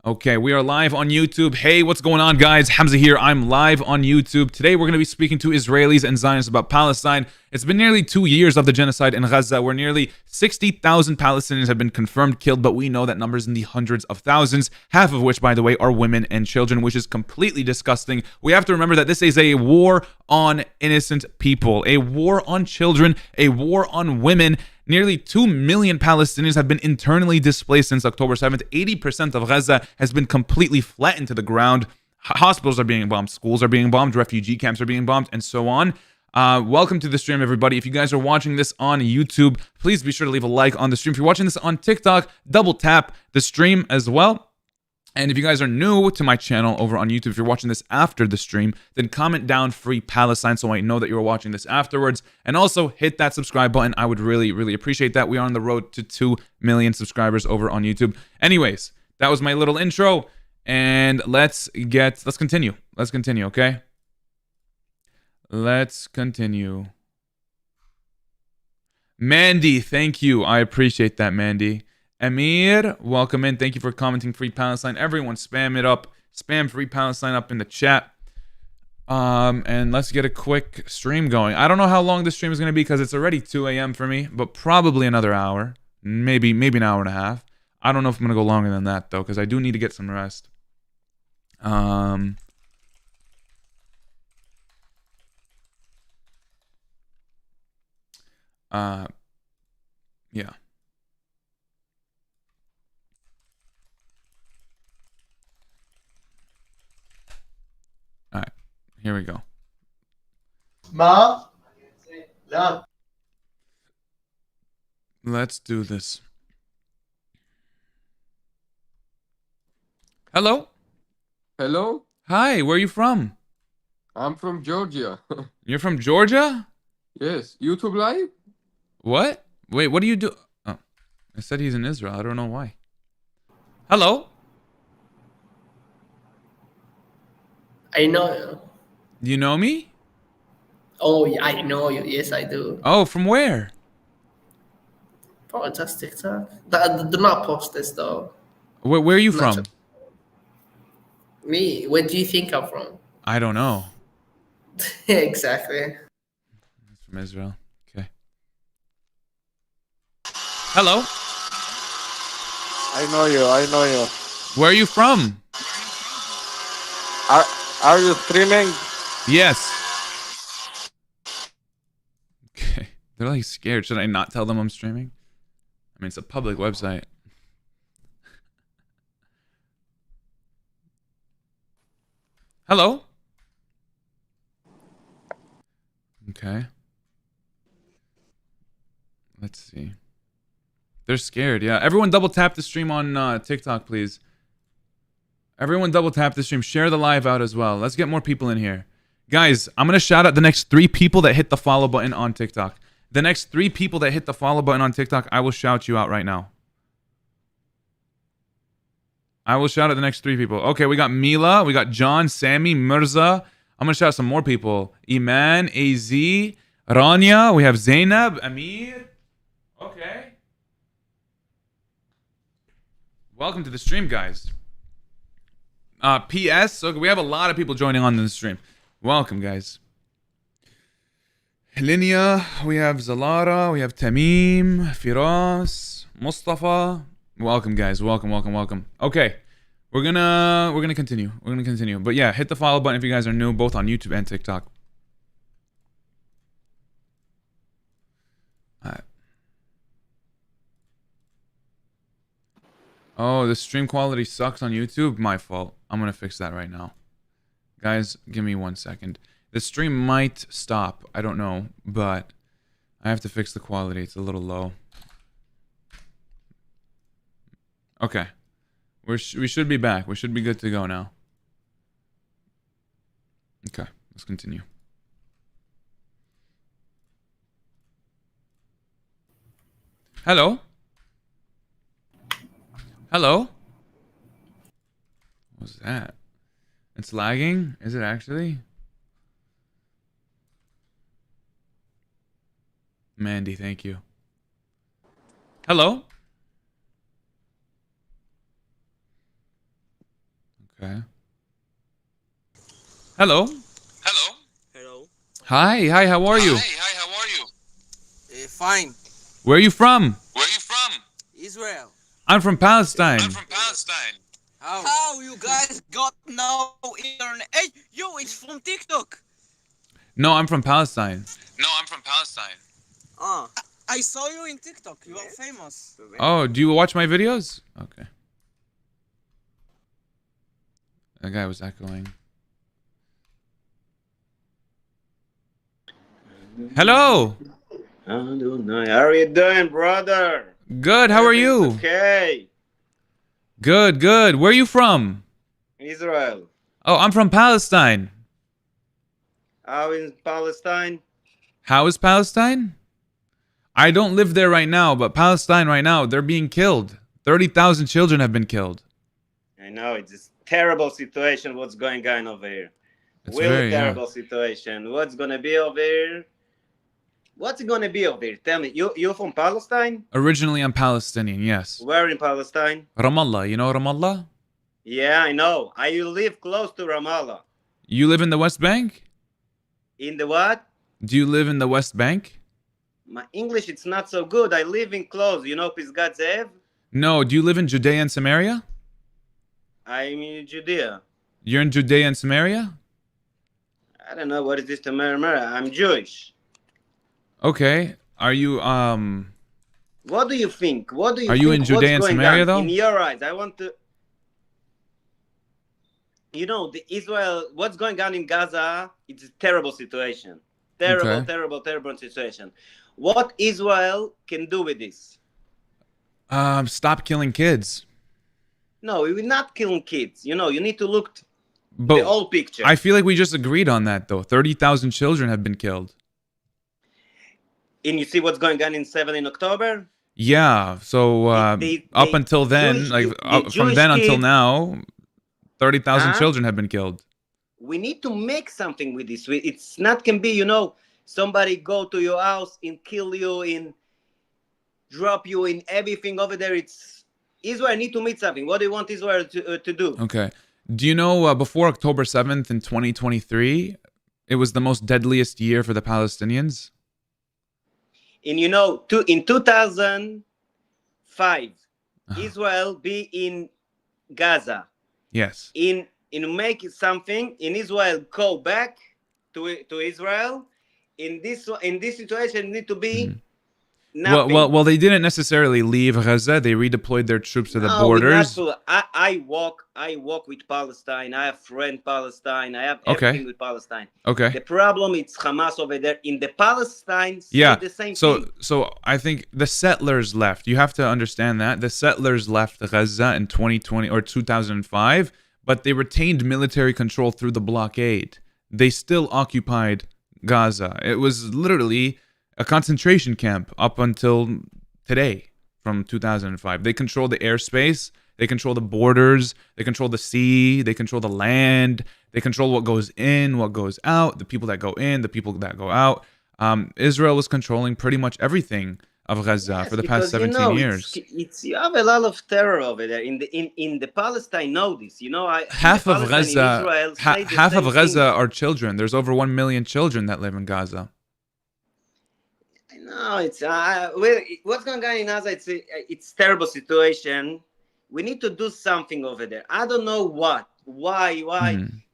Okay, we are live on YouTube. Hey, what's going on, guys? Hamza here. I'm live on YouTube. Today, we're going to be speaking to Israelis and Zionists about Palestine. It's been nearly 2 years of the genocide in Gaza, where nearly 60,000 Palestinians have been confirmed killed, but we know that numbers in the hundreds of thousands, half of which, by the way, are women and children, which is completely disgusting. We have to remember that this is a war on innocent people, a war on children, a war on women. Nearly 2 million Palestinians have been internally displaced since October 7th. 80% of Gaza has been completely flattened to the ground. Hospitals are being bombed, schools are being bombed, refugee camps are being bombed, and so on. Welcome to the stream, everybody. If you guys are watching this on YouTube, please be sure to leave a like on the stream. If you're watching this on TikTok, double tap the stream as well. And if you guys are new to my channel over on YouTube, if you're watching this after the stream, then comment down Free Palestine so I know that you're watching this afterwards. And also hit that subscribe button. I would really, really appreciate that. We are on the road to 2 million subscribers over on YouTube. Anyways, that was my little intro. And let's continue. Let's continue, okay? Let's continue. Mandy, thank you. I appreciate that, Mandy. Amir, welcome in. Thank you for commenting Free Palestine. Everyone spam it up. Spam Free Palestine up in the chat. And let's get a quick stream going. I don't know how long this stream is going to be because it's already 2 a.m. for me, but probably another hour. Maybe an hour and a half. I don't know if I'm going to go longer than that, though, because I do need to get some rest. Yeah. All right, here we go. Ma? No. Let's do this. Hello? Hello? Hi, where are you from? I'm from Georgia. You're from Georgia? Yes. YouTube Live? What? Wait, what do you do? Oh, I said he's in Israel. I don't know why. Hello? I know you. Do you know me? Oh, yeah, I know you. Yes, I do. Oh, from where? Probably just TikTok. Do not post this, though. Where are you Not from? just- Me? Where do you think I'm from? I don't know. Exactly. He's from Israel. Okay. Hello? I know you. I know you. Where are you from? Are you streaming? Yes. Okay. They're like scared. Should I not tell them I'm streaming? I mean, it's a public website. Hello? Okay. Let's see. They're scared, yeah. Everyone double tap the stream on TikTok, please. Everyone double tap the stream. Share the live out as well. Let's get more people in here. Guys, I'm going to shout out the next 3 people that hit the follow button on TikTok. The next 3 people that hit the follow button on TikTok, I will shout you out right now. I will shout out the next 3 people. Okay, we got Mila, we got John, Sammy, Mirza. I'm going to shout out some more people. Iman, AZ, Rania. We have Zainab, Amir. Okay. Welcome to the stream, guys. PS, so we have a lot of people joining on the stream. Welcome, guys. Linia, we have Zalara, we have Tamim, Firas, Mustafa. Welcome, guys. Welcome, welcome, welcome. Okay, we're gonna continue. We're gonna continue. But yeah, hit the follow button if you guys are new, both on YouTube and TikTok. All right. Oh, the stream quality sucks on YouTube. My fault. I'm gonna fix that right now. Guys, give me 1 second. The stream might stop. I don't know, but I have to fix the quality. It's a little low. Okay. We should be back. We should be good to go now. Okay, let's continue. Hello? Hello? What was that? It's lagging? Is it actually? Mandy, thank you. Hello? Okay. Hello. Hello. Hello. Hi, how are you? Hi, how are you? Fine. Where are you from? Where are you from? Israel. I'm from Palestine. I'm from Palestine. How you guys got no internet? Hey, yo, it's from TikTok. No, I'm from Palestine. No, I'm from Palestine. I saw you in TikTok. You are famous. Oh, do you watch my videos? Okay. That guy was echoing. Hello. I don't know. How are you doing, brother? Good. How are you? Okay. Good, good. Where are you from? Israel. Oh, I'm from Palestine. How in Palestine? How is Palestine? I don't live there right now, but Palestine right now, they're being killed. 30,000 children have been killed. I know it's a terrible situation. What's going on over here? It's Really very, terrible situation. What's gonna be over here? What's it gonna be over here? Tell me. You from Palestine? Originally, I'm Palestinian, yes. Where in Palestine? Ramallah, you know Ramallah? Yeah, I know. I live close to Ramallah. You live in the West Bank? In the what? Do you live in the West Bank? My English it's not so good. I live in close. You know Pisgat Zev? No, do you live in Judea and Samaria? I'm in Judea. You're in Judea and Samaria? I don't know what is this to murmur. I'm Jewish. Okay. Are you What do you think? What do you Are think? you in Judea and what's going Samaria on? though? In your eyes, I want to. You know, the Israel. What's going on in Gaza? It's a terrible situation. Terrible, Okay. terrible, terrible situation. What Israel can do with this? Stop killing kids. No, we will not kill kids. You know, you need to look But the whole picture. I feel like we just agreed on that though. 30,000 children have been killed. And you see what's going on in 7 October? Yeah. So up until then, Jewish like kid- the from Jewish then until kid- now, 30,000 Huh? children have been killed. We need to make something with this. It's not can be, you know, somebody go to your house and kill you and drop you in everything over there. It's Israel need to meet something. What do you want Israel to do? Okay. Do you know before October 7th in 2023, it was the most deadliest year for the Palestinians? And you know, in 2005, Uh-huh. Israel be in Gaza. Yes. In make something in Israel go back to Israel. In this situation need to be nothing. Well, they didn't necessarily leave Gaza. They redeployed their troops to the No, borders. I walk with Palestine. I have friend Palestine. I have Okay. everything with Palestine. Okay. The problem is Hamas over there. In the Palestine, say Yeah. the same So thing. I think the settlers left. You have to understand that the settlers left Gaza in 2020 or 2005, but they retained military control through the blockade. They still occupied Gaza. It was literally a concentration camp up until today from 2005. They control the airspace, they control the borders, they control the sea, they control the land, they control what goes in, what goes out, the people that go in, the people that go out. Israel was controlling pretty much everything of Gaza Yes, for the past because, 17 years. It's you have a lot of terror over there. In the Palestine know this. You know, Half of Gaza, Israel, say the half same of Gaza thing. are children. There's over 1 million children that live in Gaza. No, it's what's going on in Gaza? It's terrible situation. We need to do something over there. I don't know what, why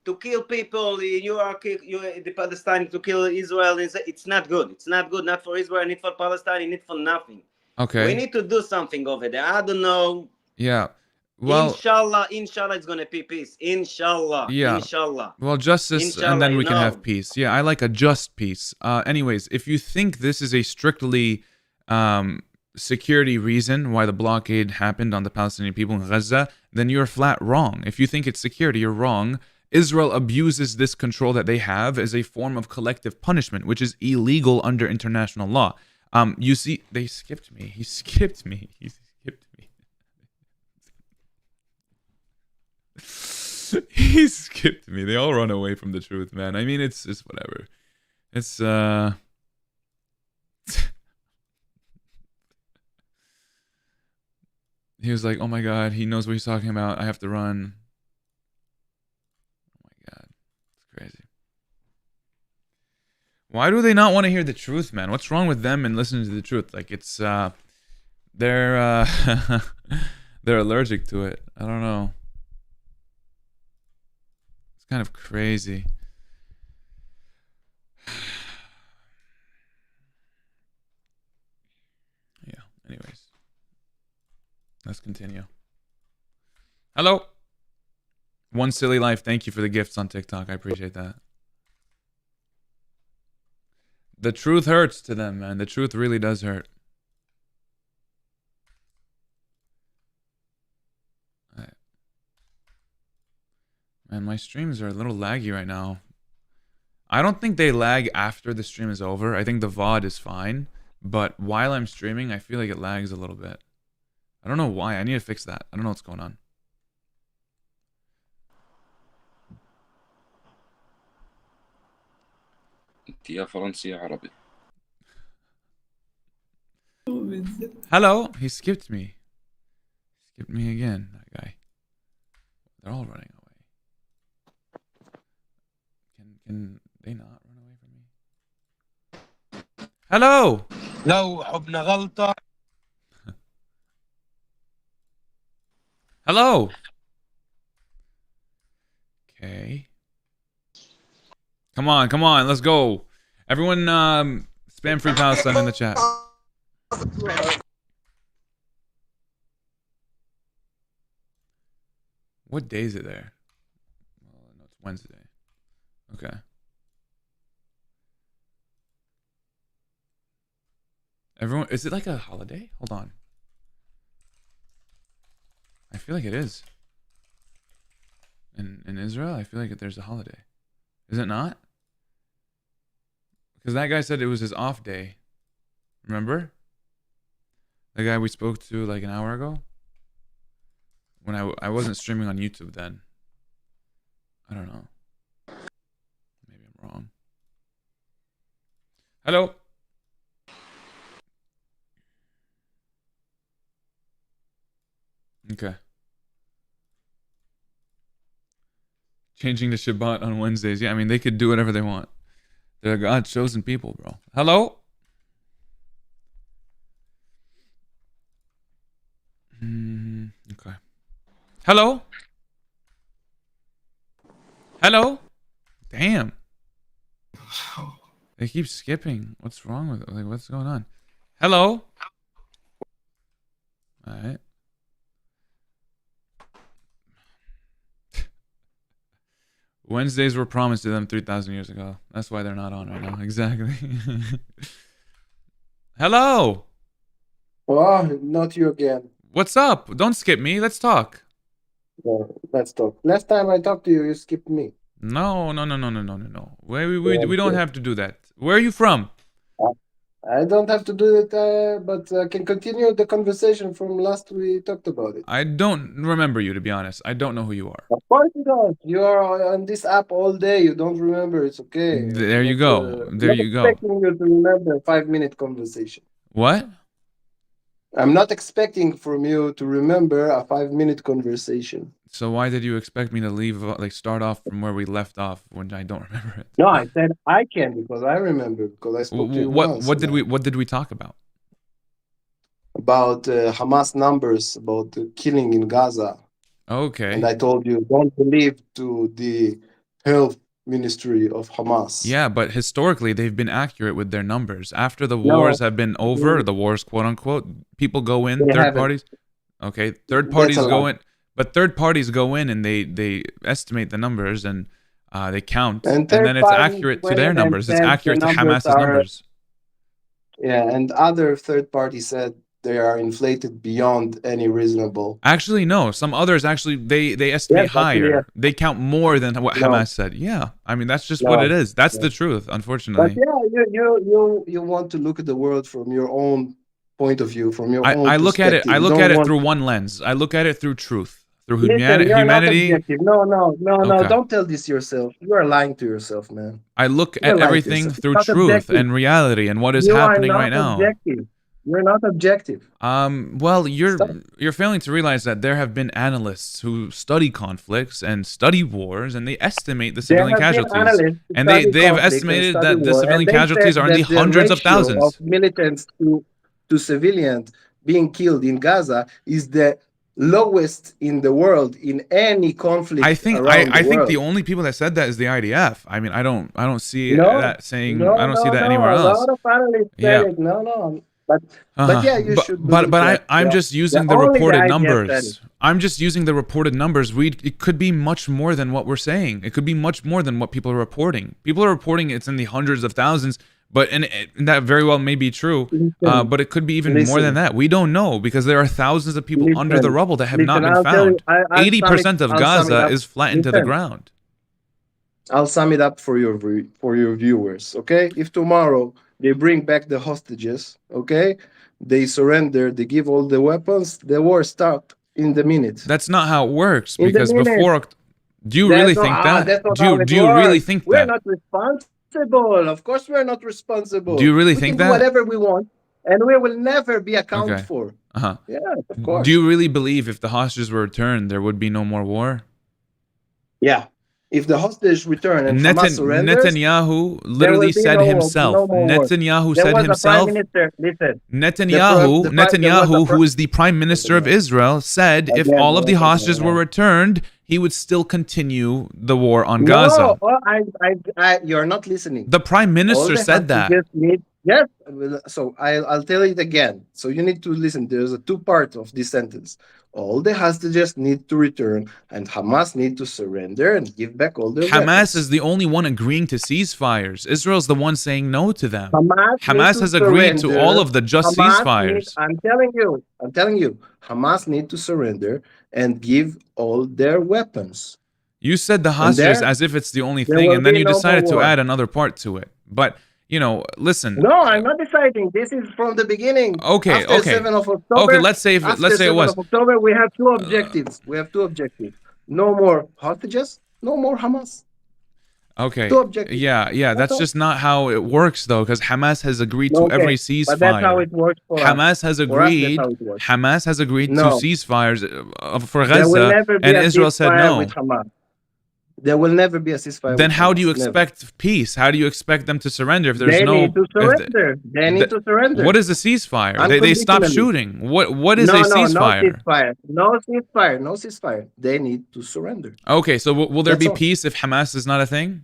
to kill people. The Palestinians to kill Israel. It's not good. It's not good. Not for Israel. Not for Palestine. Not for nothing. Okay. We need to do something over there. I don't know. Yeah. Well, inshallah, it's gonna be peace. Inshallah, yeah. inshallah. Well, justice, Inshallah, and then we you can know. have peace. Yeah, I like a just peace. Anyways, if you think this is a strictly security reason why the blockade happened on the Palestinian people in Gaza, then you're flat wrong. If you think it's security, you're wrong. Israel abuses this control that they have as a form of collective punishment, which is illegal under international law. You see, they skipped me. He skipped me. He skipped me. He skipped me. They all run away from the truth, man. I mean, it's whatever. It's He was like, "Oh my god, he knows what he's talking about. I have to run." Crazy. Why do they not want to hear the truth, man? What's wrong with them and listening to the truth? Like it's they're they're allergic to it. I don't know. It's kind of crazy. Yeah, anyways. Let's continue. Hello. One Silly Life, thank you for the gifts on TikTok. I appreciate that. The truth hurts to them, man. The truth really does hurt. Right. Man, my streams are a little laggy right now. I don't think they lag after the stream is over. I think the VOD is fine. But while I'm streaming, I feel like it lags a little bit. I don't know why. I need to fix that. I don't know what's going on. يا فرنسي يا عربي. Hello? He skipped me. Skipped me again, that guy. They're all running away. Can they not run away from me? Hello! لو حبنا غلطة. Hello! Okay. Come on, let's go. Everyone, spam Free Palestine in the chat. What day is it there? Oh, no, it's Wednesday. Okay. Everyone, is it like a holiday? Hold on. I feel like it is. In Israel, I feel like there's a holiday. Is it not? Because that guy said it was his off day. Remember? The guy we spoke to like an hour ago? When I wasn't streaming on YouTube then. I don't know. Maybe I'm wrong. Hello? Okay. Changing the Shabbat on Wednesdays. Yeah, I mean, they could do whatever they want. They're God's chosen people, bro. Hello? Okay. Hello? Hello? Damn. They keep skipping. What's wrong with it? Like, what's going on? Hello? Alright. Wednesdays were promised to them 3,000 years ago. That's why they're not on right now. Exactly. Hello. Oh, not you again. What's up? Don't skip me. Let's talk. No, let's talk. Last time I talked to you, you skipped me. No. We don't have to do that. Where are you from? I don't have to do it, but I can continue the conversation from last we talked about it. I don't remember you, to be honest. I don't know who you are. Of course you don't. You are on this app all day. You don't remember. It's okay. There you go. There you go. I'm not expecting you to remember a 5-minute conversation. What? I'm not expecting from you to remember a 5-minute conversation. So why did you expect me to leave, like start off from where we left off when I don't remember it? No, I said I can because I remember because I spoke to you once. What did we talk about? About Hamas numbers, about the killing in Gaza. Okay. And I told you, don't believe to the health ministry of Hamas. Yeah, but historically, they've been accurate with their numbers. After the wars have been over, the wars, quote unquote, people go in, third parties. Okay, third parties go in. But third parties go in and they estimate the numbers and they count. And then it's accurate to their numbers. It's accurate to Hamas's numbers. Yeah, and other third parties said they are inflated beyond any reasonable. Actually, no. Some others actually they estimate higher. They count more than what Hamas said. Yeah, I mean that's just what it is. That's the truth, unfortunately. But yeah, you want to look at the world from your own point of view, from your own I look at it. I look at it through one lens. I look at it through truth, through humanity. No. Don't tell this yourself. You are lying to yourself, man. I look at everything through truth and reality and what is happening right now. You're not objective. Well, Stop. you're failing to realize that there have been analysts who study conflicts and study wars, and they estimate the There civilian have been casualties, analysts who and study they have conflict and estimated study that the war, civilian and they casualties said are in the that hundreds of ratio thousands. of militants to civilians being killed in Gaza is the lowest in the world in any conflict I think around I the think world. the only people that said that is the IDF. I mean, I don't see No, that saying. no, I don't see no, that no. anywhere A else. lot of analysts Yeah. said it. No. But yeah, you should. I'm just using the only reported IDF said numbers. it. I'm just using the reported numbers. It could be much more than what we're saying. It could be much more than what people are reporting. People are reporting it's in the hundreds of thousands, and that very well may be true. But it could be even more than that. We don't know because there are thousands of people under the rubble that have not been found. 80% of Gaza is flattened to the ground. I'll sum it up for your viewers. Okay, if tomorrow they bring back the hostages, okay, they surrender, they give all the weapons, the war stopped in the minute. That's not how it works In the because minute. before. Do you really think that? Do you really think We're that? not responsible. Of course, we're not responsible. Do you really we think can that? do whatever we want, and we will never be accounted Okay. for. Uh-huh. Yeah, of course. Do you really believe if the hostages were returned, there would be no more war? Yeah. If the hostage return and Hamas surrenders, Netanyahu there literally will be said no himself. more war. Netanyahu There said was himself. a prime minister. Listen, Netanyahu, who is the prime minister of Israel, said if all of the hostages were returned, he would still continue the war on Gaza. No, you're not listening. The prime minister said that. Yes, so I'll tell it again. So you need to listen. There's a two part of this sentence. All the hostages need to return, and Hamas need to surrender and give back all their Hamas weapons. is the only one agreeing to ceasefires. Israel's the one saying no to them. Hamas Hamas has agreed to all of the just ceasefires. I'm telling you, Hamas need to surrender and give all their weapons. You said the hostages as if it's the only thing, and then you decided to add another part to it. But, listen. No, I'm not deciding. This is from the beginning. Okay, After 7th of October. Okay, let's say it was. Of October, we have two objectives. No more hostages, no more Hamas. Okay. Two objectives. Yeah. That's just not how it works, though, because Hamas has agreed to every ceasefire. But that's how it works for Hamas us. has agreed. Hamas has agreed to ceasefires for There will Gaza, never be and a Israel said ceasefire no. with Hamas. There will never be a ceasefire. Then with how Hamas. do you expect peace? How do you expect them to surrender if there's no? They need to surrender. They need to surrender. What is a ceasefire? They stop shooting. What is a ceasefire? No ceasefire. They need to surrender. Okay, so will there That's be all. peace if Hamas is not a thing?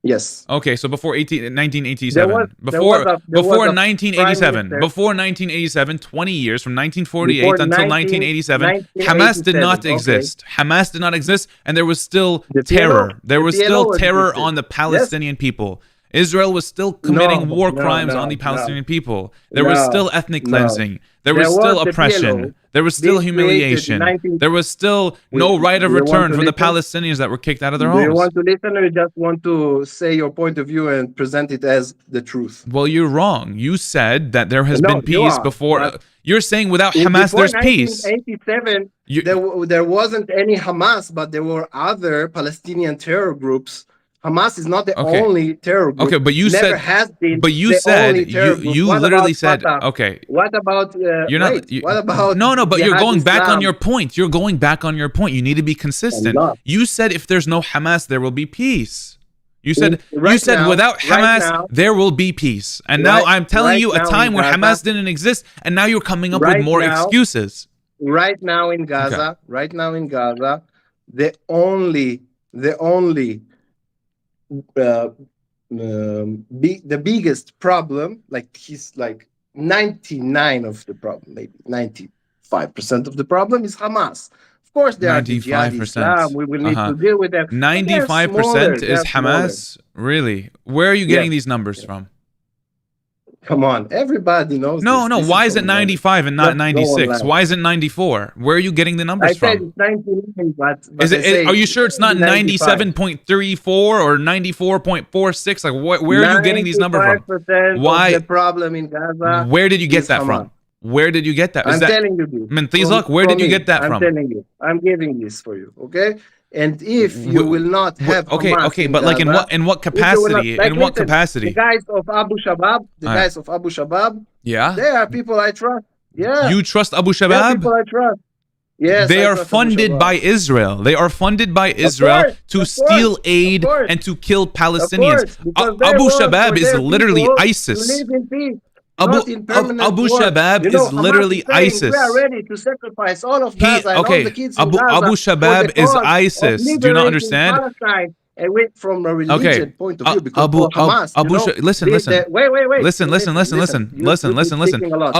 Yes. Okay, so before 1987, There was before a 1987, prime before 1987, 20 years from 1948 Before until 1987, Hamas did not 1987, exist. Hamas did not exist, and there was still The terror. PLO There was still terror existed. on the Palestinian people. Israel was still committing war crimes on the no. Palestinian people. There was still ethnic no. cleansing. There was There still was the oppression. PLO. There was still This humiliation. created 19 There was still no right of you want return to for the listen? Palestinians that were kicked out of their Do you homes. want to listen or you just want to say your point of view and present it as the truth? Well, you're wrong. You said that there has No, been you peace are, before. but- You're saying without Hamas, Before there's peace. 1987, You- there wasn't any Hamas, but there were other Palestinian terror groups. Hamas is not the Okay. only terror group. Okay, but you Never said. has been But you the said only terror group. you What literally about said. Fatah? Okay. What about You're not. wait, what about no, but you're Jihad going back on Islam? your point. You're going back on your point. You need to be consistent. I'm not. You said if there's no Hamas, there will be peace. You said Right now- without right Hamas, now- there will be peace. And now Right- I'm telling right you a now time in where Gaza- Hamas didn't exist, and now you're coming up with Right more now- excuses. Right now in Gaza, the only the biggest problem, like he's like 99 of the problem, maybe 95% of the problem is Hamas. Of course, there are the Jihad 95%. Islam. We will need to deal with them. 95% is Hamas. Really? Where are you getting these numbers from? Come on, everybody knows. No. This Why is it online. 95 and not Let's go 96? online. Why is it 94? Where are you getting the numbers I said from? it's 99, but Is I it? say Are you sure it's not 95. 97.34 or 94.46? Like, where are you getting these numbers from? 95% Why- of the problem in Gaza? Where did you get is that Hamas. from? Where did you get that? I'm telling you this. من طيزك, where did you get that from? I'm telling you. I'm giving this for you, okay? And if you will not have Hamas but like Gaza, in what capacity? In what capacity? The guys of Abu Shabab, yeah, they are people I trust. Yeah. You trust Abu They are Shabab? people I trust. Yes, they I are trust Abu funded Shabab. by Israel. They are funded by Israel to steal aid and to kill Palestinians. Abu Shabab is literally ISIS. Abu Shabab is literally ISIS. We are ready to sacrifice all of Gaza and all the kids in Gaza Abu Shabab is ISIS. Do you not understand? Palestine, away from a religion point of view, because Hamas, listen. Listen.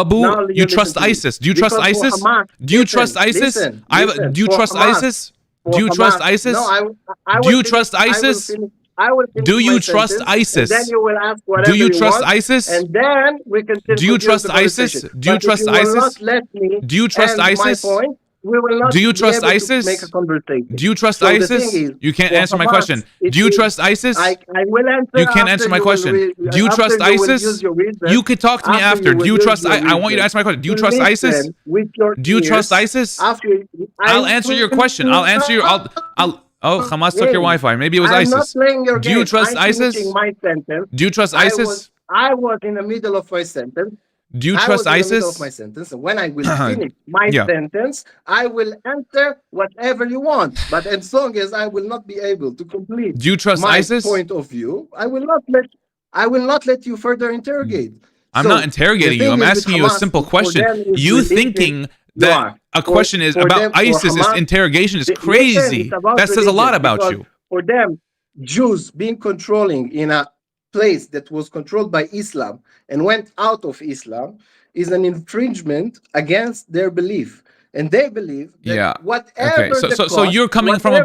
Abu, you trust ISIS? Do you trust ISIS? Do you trust ISIS? Do you trust ISIS? Do you trust ISIS? Do you trust ISIS? Do you trust ISIS? Then you will ask whatever Do you trust want, ISIS? And then we can. Do you trust ISIS? Do you trust ISIS? Do you trust ISIS? We will not do you trust be able ISIS? To make a conversation. Do you trust so ISIS? You can't answer my question. Do you trust ISIS? I will answer. You can't answer my question. Do you trust ISIS? You could talk to me after. Do you trust? I want you to answer my question. Do you trust ISIS? Do you trust ISIS? I'll answer your question. I'll answer your. Oh, Hamas took your Wi-Fi. Maybe it was ISIS. Do you trust ISIS? Do you trust ISIS? I was in the middle of my sentence. Do you trust ISIS? In the middle of my sentence. And when I will finish my sentence, I will answer whatever you want. But as long as I will not be able to complete do you trust my ISIS? Point of view, I will not let you further interrogate. I'm not interrogating you. I'm asking you a simple question. You thinking that a question is about ISIS interrogation is crazy. That says a lot about you. For them, Jews being controlling in a place that was controlled by Islam and went out of Islam is an infringement against their belief. And they believe that whatever so you're coming from a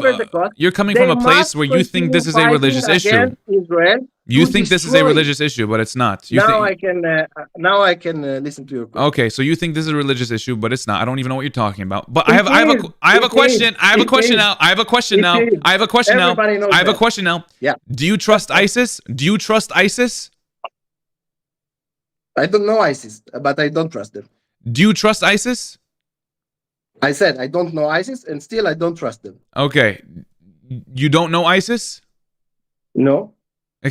place where you think this is a religious issue. Israel you think this is a religious issue, but it's not. Now I can listen to your question. Okay, so you think this is a religious issue, but it's not. I don't even know what you're talking about. But I have a question. I have a question now. Yeah. Do you trust ISIS? Do you trust ISIS? I don't know ISIS, but I don't trust them. Do you trust ISIS? I said I don't know ISIS, and still I don't trust them. Okay. You don't know ISIS? No.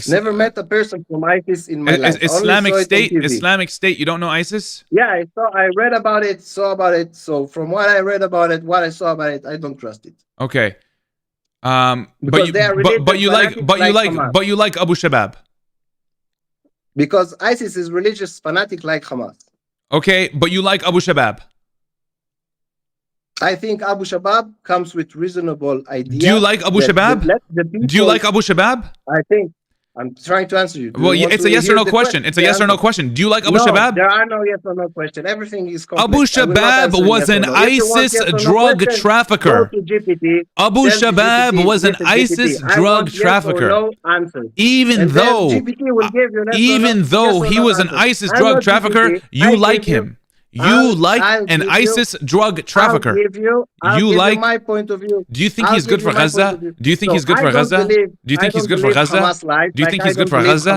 Never met a person from ISIS in my life. Islamic State, you don't know ISIS? Yeah, I read about it, saw about it. So from what I read about it, what I saw about it, I don't trust it. Okay. But you like Abu Shabab. Because ISIS is religious fanatic like Hamas. Okay, but you like Abu Shabab. I think Abu Shabab comes with reasonable ideas. Do you like Abu Shabab? Do you like Abu Shabab? I think I'm trying to answer you. Well, it's a yes or no question. It's a yes or no question. Do you like Abu Shabab? There are no yes or no question. Everything is complex. Abu Shabab was an ISIS drug trafficker. Abu Shabab was an ISIS drug trafficker. Even though he was an ISIS drug trafficker, you like him. You like an ISIS drug trafficker. You like my point of view. Do you think he's good for Gaza? Do you think he's good for Gaza? Do you think he's good for Gaza? Do you think he's good for Gaza?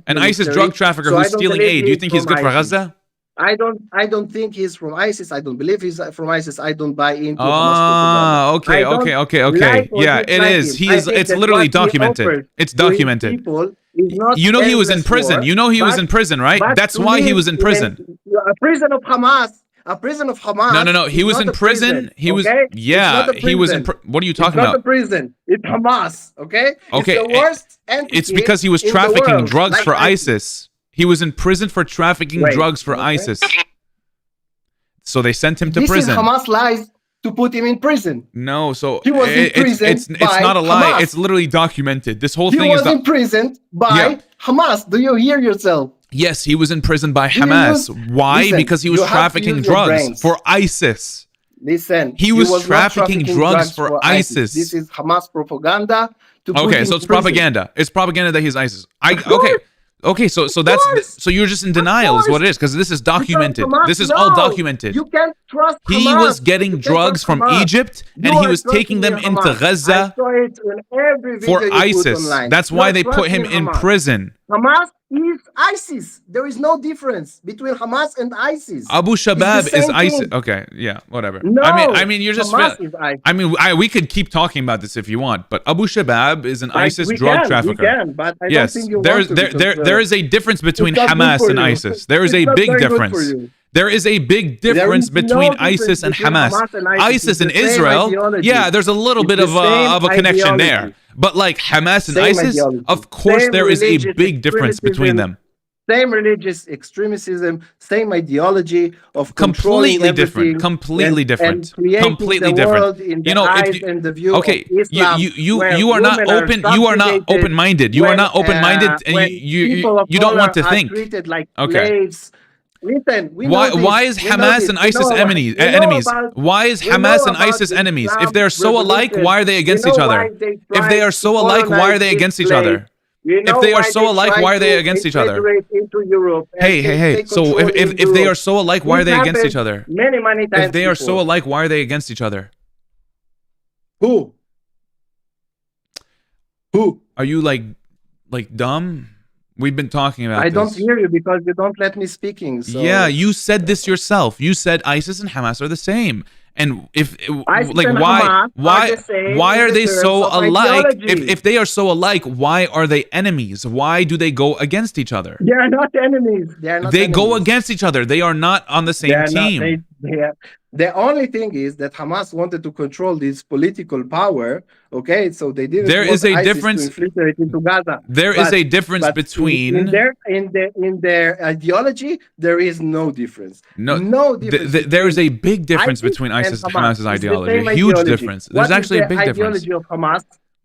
An ISIS drug trafficker who's stealing aid. Do you think he's good for Gaza? I don't think he's from ISIS. I don't believe he's from ISIS. I don't buy into okay. Yeah, it is. It's literally documented. It's documented. You know he was in prison. You know he was in prison, right? That's why he was in prison. A prison of Hamas. A prison of Hamas. No. He was in prison. He was. Yeah, he was in. What are you talking about? It's not a prison. It's Hamas. Okay. Okay. It's the worst entity. It's because he was trafficking drugs for ISIS. He was in prison for trafficking drugs for ISIS. So they sent him to prison. This is Hamas lies to put him in prison. No, so he was in prison. It's not a lie. Hamas. It's literally documented. This whole thing is. He was imprisoned by Hamas. Do you hear yourself? Yes, he was in prison by Hamas. Why? Because he was trafficking drugs for ISIS. Listen, he was trafficking drugs for ISIS. This is Hamas propaganda. Okay, so it's propaganda. It's propaganda that he's ISIS. Okay, so that's so you're just in denial is what it is, because this is documented. This is all documented. You can't trust Hamas. He was getting drugs from Egypt and he was taking them into Gaza for ISIS. That's why they put him in prison. Hamas is ISIS. There is no difference between Hamas and ISIS. Abu Shabab It's the is same ISIS. thing. Okay, yeah, whatever. No, I mean, you're just. Hamas is ISIS. I mean, we could keep talking about this if you want, but Abu Shabab is an Like, ISIS we drug can, trafficker. We can, but I Yes, don't think you there's want to there is a difference between not good Hamas for and you. ISIS. There is It's a not big very good for difference. you. There is a big difference is no between difference ISIS and between Hamas. Hamas and ISIS. ISIS and It's the same Israel, ideology. yeah, there's a little It's bit the of same a connection ideology. there. But like Hamas and Same ISIS, ideology. of course Same there is a religious big difference between them. Same religious extremism, same ideology of Completely controlling different. everything Completely and different. creating Completely the different. world in the You know, eyes if you, and the view okay, of Islam, where you are not women open. You are not subjugated, open-minded. You are when, not open-minded, and when you people of you don't want to color are think. treated like Okay. slaves. Listen, we know this. Why is We know Hamas this. and We ISIS know enemies? we know Enemies? about- Why is we know Hamas and about ISIS the enemies? If Islam they're so alike, revolution. why are they against We know each other? why they If they are tried so to alike, why are colonize they against each this other? place. We know If they are why so alike, tried why are they to against each other? infiltrate into Europe and Hey, hey, hey. take So control if in they are Europe. so alike, why are This they against each happened other? many times If they are so before. alike, why are they against each other? Who? Are you like dumb? We've been talking about I this. don't hear you because you don't let me speaking. So. Yeah, you said this yourself. You said ISIS and Hamas are the same. And if ISIS like and Hamas are the same why are in they terms so of alike? ideology. If they are so alike, why are they enemies? Why do they go against each other? They are not enemies. They are not. They go enemies. against each other. They are not on the They same are not- team. they are- the only thing is that Hamas wanted to control this political power. Okay, so they didn't. There want is a ISIS difference- to infiltrate into Gaza. There is a difference but between in their ideology, there is no difference. No difference. there is a big difference ISIS between and ISIS and Hamas. Hamas's It's the ideology. same A huge ideology. difference. There's actually a big difference. What is the ideology of Hamas?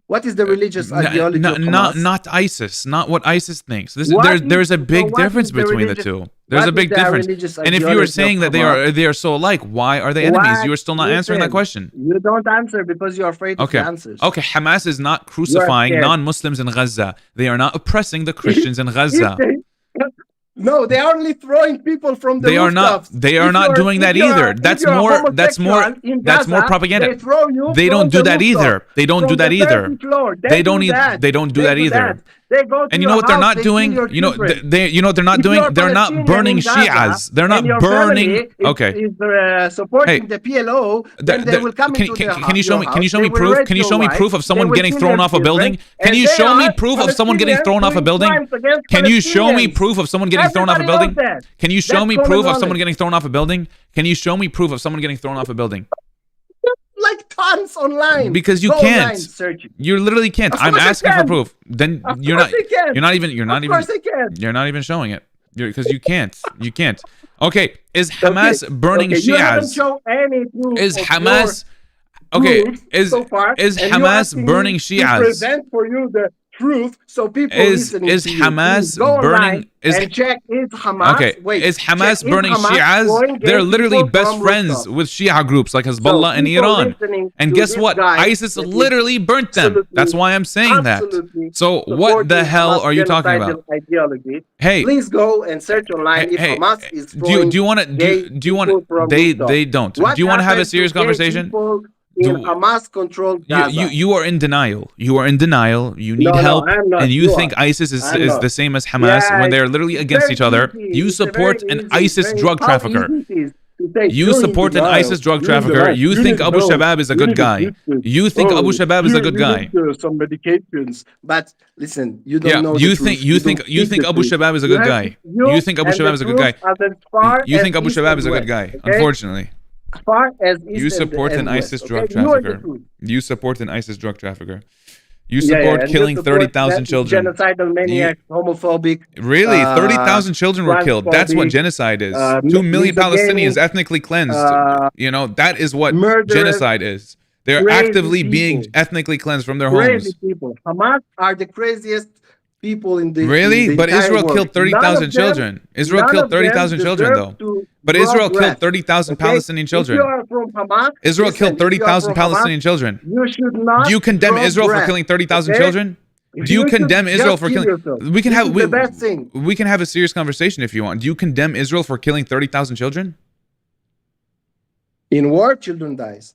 What is the religious ideology of Hamas? Not ISIS, not what ISIS thinks. What There's a is- big so what difference is the between the religious- two. There's what a big is the difference. religious And if you were ideology saying of that Hamas? they are so alike, why are they enemies? What? You are still not answering that Listen, question. You don't answer because you're afraid of Okay. the answers. Okay, Hamas is not crucifying scared. non-Muslims in Gaza. They are not oppressing the Christians in If Gaza. No, they are only throwing people from the They are not. rooftops. They are If not you're- doing if that you're- either. if That's you're more. That's more. homosexual in That's more Gaza, propaganda. They throw you They from don't do the that rooftop, either. They don't do from that the either. 30th floor. They don't do either. that. They don't do that either. that. They go to And you know your what they're house, not they kill doing? your You know, children. you know what they're not If doing? you're They're not Palestinian burning in Gaza Shias. They're not and your burning. family is- Okay. is supporting Hey, the PLO, then they will come into the can you show me? Can you show me your proof? house, Can you show me they will proof of rape someone your getting wife, thrown they will off a kill building? your Can children, you and show they me are proof of someone getting Palestinians thrown off a doing building? crimes against Can you show me Palestinians. proof of someone getting thrown off a Everybody building? knows that. Can you show That's me common proof of knowledge. someone getting thrown off a building? Can you show me proof of someone getting thrown off a building? Like tons online. Because you Go can't. online, search it. You literally can't. Of I'm course I asking for can. proof. Then Of you're course not. I can. You're not even. You're not Of even. course I can. You're not even showing it. Because you can't. You can't. Okay. Is Hamas burning okay. You haven't Shias? shown any proof Is of Hamas? your Okay. proof Is so far, is and you're Hamas asking burning me to Shias? present for you the truth, so people Is listening to you, Hamas please go burning? online Is and check is Hamas? okay? Wait, Is check, Hamas is burning Hamas Shias? going They're against literally people best from friends rooftops? with Shia groups like Hezbollah and people Iran. listening And to guess this what? guy ISIS that is literally burnt them. absolutely- That's why I'm saying that. absolutely So what supporting the hell Hamas are you talking genocidal about? Ideology. Hey, Please go and search online if hey, Hamas is do you want to gay do you want people from they rooftops. they don't. What Do you want to have a happened serious gay conversation? people in Do- Hamas-controlled Gaza? You are in denial. You are in denial. You need No, help, I'm not. and you You think are. ISIS is I'm is not. the same as Hamas Yeah, when they're literally it's against very each other. easy. You It's a support very an easy, ISIS very- drug how trafficker. easy it is to say You you're in support an denial. ISIS drug You're in trafficker. denial. You You think need Abu help. Shabab is a You good need guy. assistance. You think Oh, Abu Shabab is a good guy. You need some medications, but listen, you don't Yeah, know. you the think truth. you don't think you speak think the Abu truth. Shabab is a You good have- guy. You think Abu and the Shabab is a good guy. truth are as far You think as Abu east Shabab and is a good west, guy. okay? Unfortunately, As far as east you and- support and an west, ISIS okay? drug You are the trafficker. truth. You support an ISIS drug trafficker. You Yeah, support and you killing support 30,000 that children. Genocidal maniac, homophobic. Really? 30,000 children were killed. That's what transphobic, genocide is. 2 million misogynic, Palestinians ethnically cleansed. You know, that is what murderous, genocide is. They're crazy actively being people. ethnically cleansed from their Crazy homes. people. Hamas are the craziest people in the Really? in the But entire Israel world. killed 30,000 children. Israel killed 30,000 children, though. But Israel killed 30,000 Palestinian children. If you are from Hamas, Israel listen, killed if you are 30,000 from Hamas, Palestinian children. You should not. Do you condemn draw Israel for breath, killing 30,000 okay? children? Do you should condemn Israel just for kill killing? yourself. We can This have is the best thing. we can have a serious conversation if you want. Do you condemn Israel for killing 30,000 children? In war, children dies.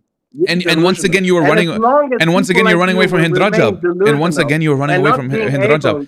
And once again you were running. And once again you're running away from Hind Rajab. And once again you're running away from Hind Rajab.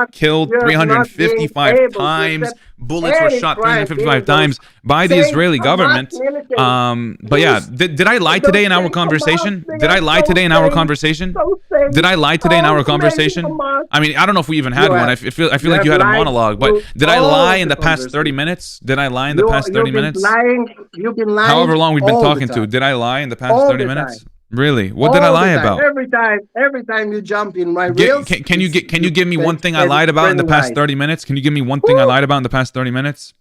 not- killed you have not been 355 able to times. accept Bullets were any shot crime 355 being times by the saying Israeli Hamas government. military. But yeah, did I lie today in our Don't say conversation? Hamas, Did I lie don't today in our say- conversation? don't say- Did I lie today in our don't say conversation? Hamas. I mean, I don't know if we even had You one. I have- feel like you you had a have lied monologue. But to did I all lie in the the past 30 conversation. minutes? Did I lie in the past 30 minutes? You've been lying However long we've been all the talking to, time. did I lie in the past All 30 the minutes? time. Really? What did I All lie the time. about? Every time you jump in my reels, Can you give me one thing I lied about in the past 30 minutes? Can you give me one thing I lied about in the past 30 minutes?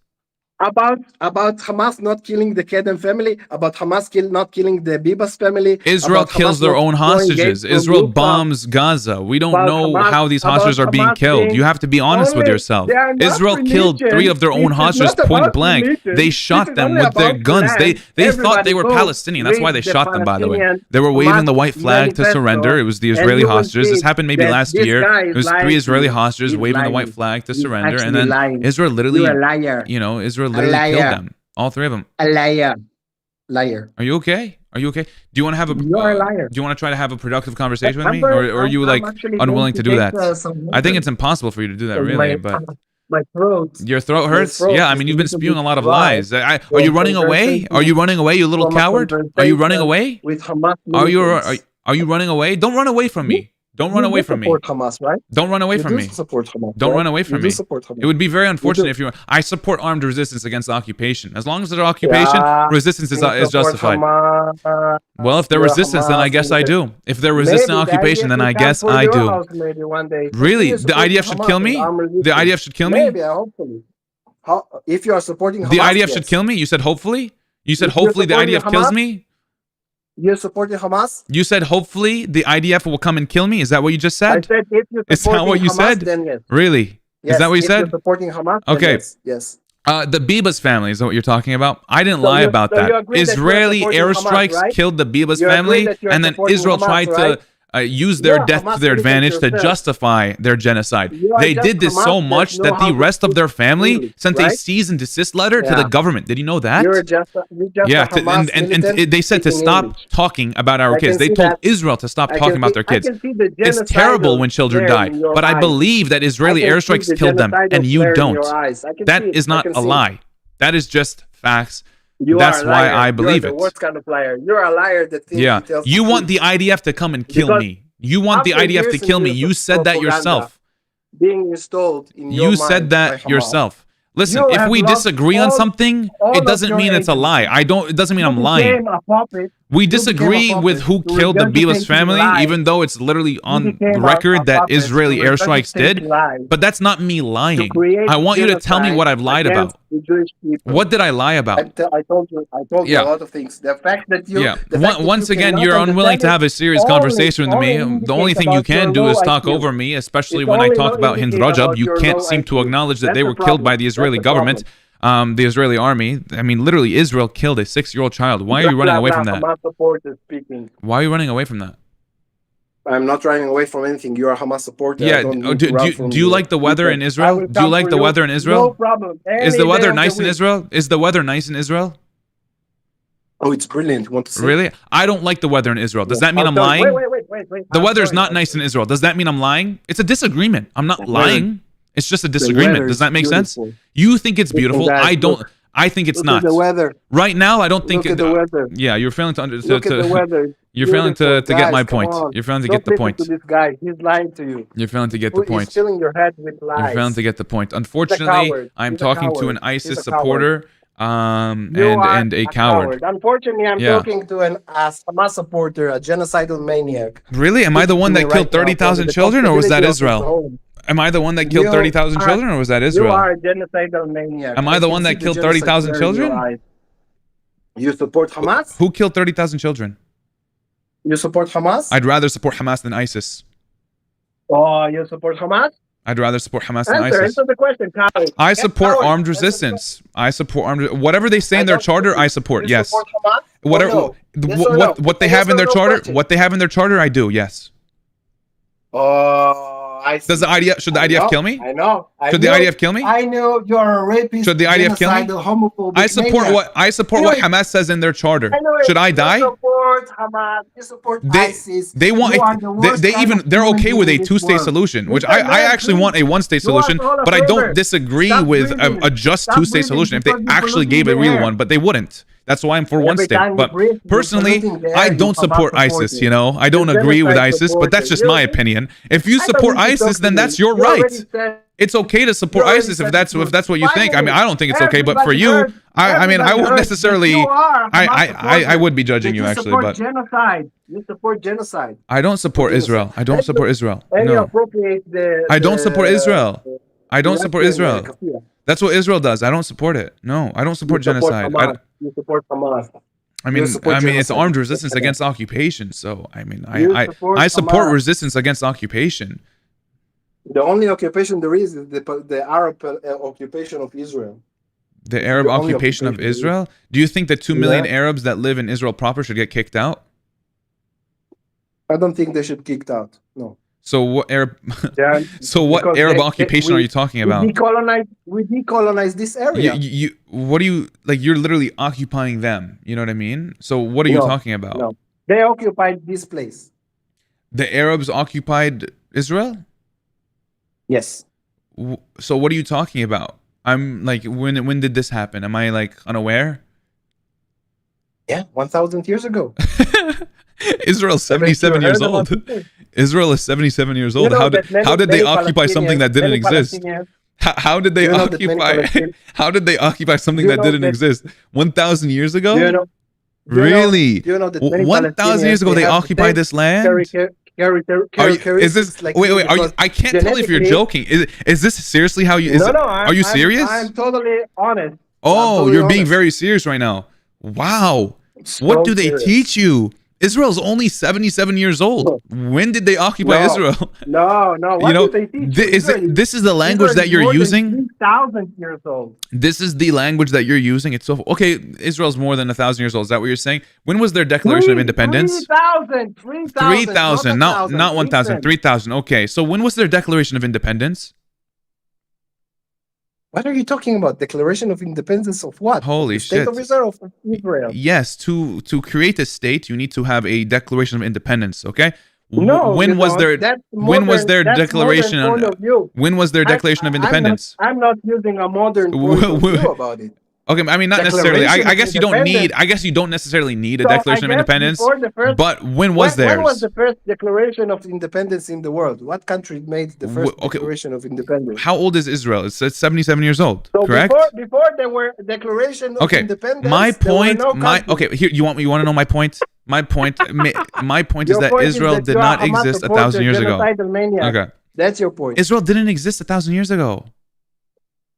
about Hamas not killing the Kedem family, about Hamas not killing the Bibas family. Israel about kills Hamas their not own throwing hostages. gates from Israel rooftops, bombs Gaza. We don't about know Hamas, how these about hostages are being Hamas killed. being You have to be honest with only, yourself. they are not Israel killed 3 of their own Religion. hostages It is not point about blank. religion. They This shot is them only with their about guns. They land. thought Everybody they were go Palestinian. That's why they read the shot them, by the way. Palestinian They were waving Hamas the white flag to manifesto, surrender. It was the and Israeli you will hostages. This see happened maybe that last this year. guy It is was 3 lying to Israeli you. hostages He's waving the lying. white flag to He's surrender, and actually then lying. Israel literally, You're a liar. Israel literally killed liar. them, all 3 of them. A liar. Are you okay? Are you okay? Do you want to have a? You're a liar. Do you want to try to have a productive conversation with me, Amber, or are you like actually unwilling going to do take, that? some I think water it's impossible for you to do that, because really. But my throat. your throat My hurts. throat Yeah, I is mean, a you've been little spewing a bit lot of dry lies. Are from you running away? Are you running away, you little from a coward? Are you running away? with Hamas Are you militants. are you running away? Don't run away from me. Don't run You away do from me. support Hamas, right? Don't run away You from do me. support Hamas, Don't right? run away from You me. do support Hamas. It would be very unfortunate do. if you. I support armed resistance against occupation. As long as there's occupation, Yeah, resistance you is support justified. Hamas. Well, if they're You're a resistance, then I Hamas guess I militant. do. If they're resisting Maybe the occupation, IDF then will I come guess for I your do. house maybe one day. Really? Continue The supporting IDF should Hamas kill and me? armed The resistance. IDF should kill me? Maybe, hopefully. If you are supporting Hamas, The IDF yes. should kill me? You said hopefully? You said If you're hopefully the supporting IDF kills Hamas? me? You're supporting Hamas? You said hopefully the IDF will come and kill me? Is that what you just I said? said if you're Is that supporting what you Hamas, said? then yes. Really? Yes, Is that what you if you're said? supporting Hamas, then Okay. yes. The Bibas family, is that what you're talking about? I didn't So lie you- about so that. you agree that you're Israeli supporting airstrikes Hamas, right? killed the Bibas You agree family, that you're and then supporting Israel Hamas, tried right? to use their You're a death Hamas to their militant advantage to yourself. justify their genocide. You are They just did this Hamas so that much know that how the to rest of speak their family English, sent a right? cease and desist letter to Yeah. the government. Did you know that? You're just a Hamas and militant they said to speaking stop English. talking about our I kids. can They see told that. Israel to stop talking about their kids. I can see the It's terrible genocidal when children flare die, in your but I eyes. believe that Israeli I can see airstrikes the killed them, genocidal and you flare in don't. your eyes. I can That see it. is I not can a see it. lie. That is just facts. You That's are a why liar. I believe You're it. the worst kind of liar. You're a liar that thinks Yeah. he tells You the want truth. the IDF to come and kill Because me. You want the after IDF to years kill and me. years You of said that propaganda yourself. being installed in your You mind said by that Hamas. yourself. Listen, You if have we lost disagree on all- something, all it of doesn't your mean it's a lie. agency. It doesn't mean You I'm lying. became a puppet. We You became a disagree with puppet who to killed the Bibas regurgitate family, lies. even though it's literally on became record a that puppet Israeli to airstrikes regurgitate did. lies. But that's not me lying. create I want you to tell me genocide what I've lied against about. the Jewish people. What did I lie about? I told you Yeah. a lot of things. The fact that you, Yeah. the fact that Once you again, cannot you're unwilling to understand have a serious only- conversation with me. only The only indicates thing you about can your do low is talk IQ. over me, especially It's when I only talk about Hind indicates Rajab. about You your can't low seem to IQ. acknowledge that That's they the were killed by problem. the Israeli That's the problem. government, the Israeli army. I mean, literally, Israel killed a 6-year-old child. Why are you running away from that? Hamas supporter speaking. Why are you running away from that? I'm not running away from anything. You're a Hamas supporter. Yeah. I don't Do need to run from you like the weather in I Israel? will Do you come like for the you. weather in No Israel? problem. Is the Any weather day of nice the in week. Israel? Is the weather nice in Israel? Oh, it's brilliant. You want to see? Really? I don't like the weather in Israel. Does that mean I'm I'll tell you- lying? Wait. The I'm weather's sorry. not nice in Israel. Does that mean I'm lying? It's a disagreement. I'm not The lying. It's just a weather disagreement. Does is that make sense? beautiful. You think it's beautiful. guys, I don't. look. I think it's Look not. at the weather. Right now, I don't think. Look at the weather. Yeah, you're failing to understand. Look at the weather. You're failing to Beautiful. get my Guys, come point. on. You're failing to Don't get the listen point. to this guy. He's lying to you. You're failing to get the point. He's filling your head with lies. You're failing to get the point. Unfortunately, coward. I'm He's a talking to coward. an ISIS He's a supporter, You and are a coward. Unfortunately, I'm Yeah. talking to a Hamas supporter, a genocidal maniac. Really? Am I the one that Right killed now, 30,000 the children, or was that possibility of his Israel? home. Am I the one that killed You 30,000 are- children, or was that You Israel? are a genocidal maniac. Am I the can one see that the killed genocide 30,000 there in your children? eyes. You support Hamas? Who killed 30,000 children? You support Hamas? I'd rather support Hamas than ISIS. Oh, you support Hamas? I'd rather support Hamas than Answer ISIS. the question, coward. I Get support coward. armed Answer the resistance. I support armed. Whatever they say in their don't charter, believe I support. You Yes. support Hamas? Whatever. Or no? Yes or no? What they Yes have in or their no charter. question. What they have in their charter, I do. Yes. Oh, I see. Does the IDF? Should the I IDF know, kill me? I know. Should the IDF kill me? I know you're a rapist. Should the IDF kill me? genocidal, homophobic I support maniac. what Anyway, Hamas says in their charter. I know it. Should I die? You support Hamas. You support ISIS. They want. You are the worst They kind even. of They're human okay being with a in this two-state world. solution, which Mr. I Man, actually please. want a one-state You are solution, all a but I favor. don't disagree Stop with breathing. a just Stop two-state breathing solution if they because you're actually polluting gave a the real air. one, but they wouldn't. That's why I'm for one Every state. time we But breathe, we're personally, polluting the I air. don't Hamas support supports ISIS, it. you know. I don't The agree with genocide ISIS, but that's supporters. just my opinion. If you I don't support need to talk ISIS, to then you. that's your You right. already said- It's okay to support already ISIS said if that's what you think. I mean, I don't think it's okay, but for Everybody you, heard- I mean, I everybody won't heard that necessarily. you are Hamas I supporter, would be judging that you actually, support but genocide. You support genocide. I don't support Israel. I don't support Israel. And you No, appropriate the. I don't support Israel. I don't the support Western, Israel. Kafir. That's what Israel does. I don't support it. No, I don't support You support genocide. Hamas. You support Hamas. I mean, support it's genocide. armed resistance against occupation. So I mean, You I support Hamas. resistance against occupation. The only occupation there is the Arab occupation of Israel. The Arab the only occupation of occupation. Israel. Do you think that 2 million Yeah. Arabs that live in Israel proper should get kicked out? I don't think they should kicked out. No. So what Arab? They are- So what because Arab they- occupation are you talking about? We decolonize this area. What do you like? You're literally occupying them. You know what I mean? So what are you No, talking about? No, they occupied this place. The Arabs occupied Israel. Yes. So what are you talking about? I'm like, when did this happen? Am I like unaware? Yeah, 1,000 years ago. Israel's 77 years old. Israel is 77 years old. How did they occupy something that didn't exist? How did they occupy? How did they occupy something that didn't exist 1,000 years ago? Really? 1,000 years ago they occupied this land? Is this wait? Are you? I can't tell if you're joking. Is this seriously how you? Are you serious? I'm totally honest. Oh, you're being very serious right now. Wow. What do they teach you? Israel's only 77 years old. When did they occupy Israel? No. What do they teach you? This is the language that you're using. 3,000 years old. This is the language that you're using. It's so okay. Israel's more than 1,000 years old. Is that what you're saying? When was their Declaration of Independence? 3,000. Not 1,000. 3,000. Okay. So when was their Declaration of Independence? What are you talking about? Declaration of Independence of what? Holy the State shit. of Israel of Israel. Yes, to create a state, you need to have a Declaration of Independence, okay? No, when was their declaration when was their Declaration of Independence? I'm not using a modern point of view about it. Okay, I mean not necessarily. I guess you don't need. I guess you don't necessarily need a Declaration of Independence. But when was theirs? When was the first Declaration of Independence in the world? What country made the first Declaration of Independence? How old is Israel? It's 77 years old. So correct. Before there were Declaration of Independence. My point. Okay, here you want to know my point? My point. My point is that Israel did not exist 1,000 years ago. Okay, that's your point. Israel didn't exist 1,000 years ago.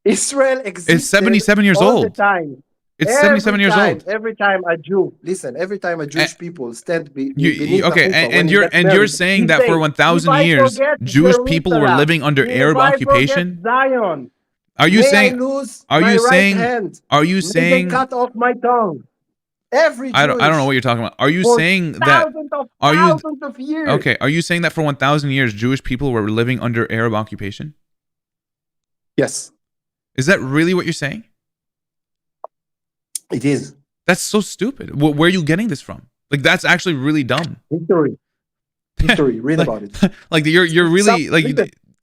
Israel existed. It's 77 years old. The time. It's 77 years old. Every time a Jew, listen, every time a Jewish people stand beneath and you're saying that for 1,000 years Jewish people were living under Arab occupation? Zion. Are you saying cut off my tongue? Every I don't know what you're talking about. Are you saying that thousands of years? Okay, are you saying that for 1,000 years Jewish people were living under Arab occupation? Yes. Is that really what you're saying? It is. That's so stupid. Where are you getting this from? Like that's actually really dumb. History. Read about it. Like you're really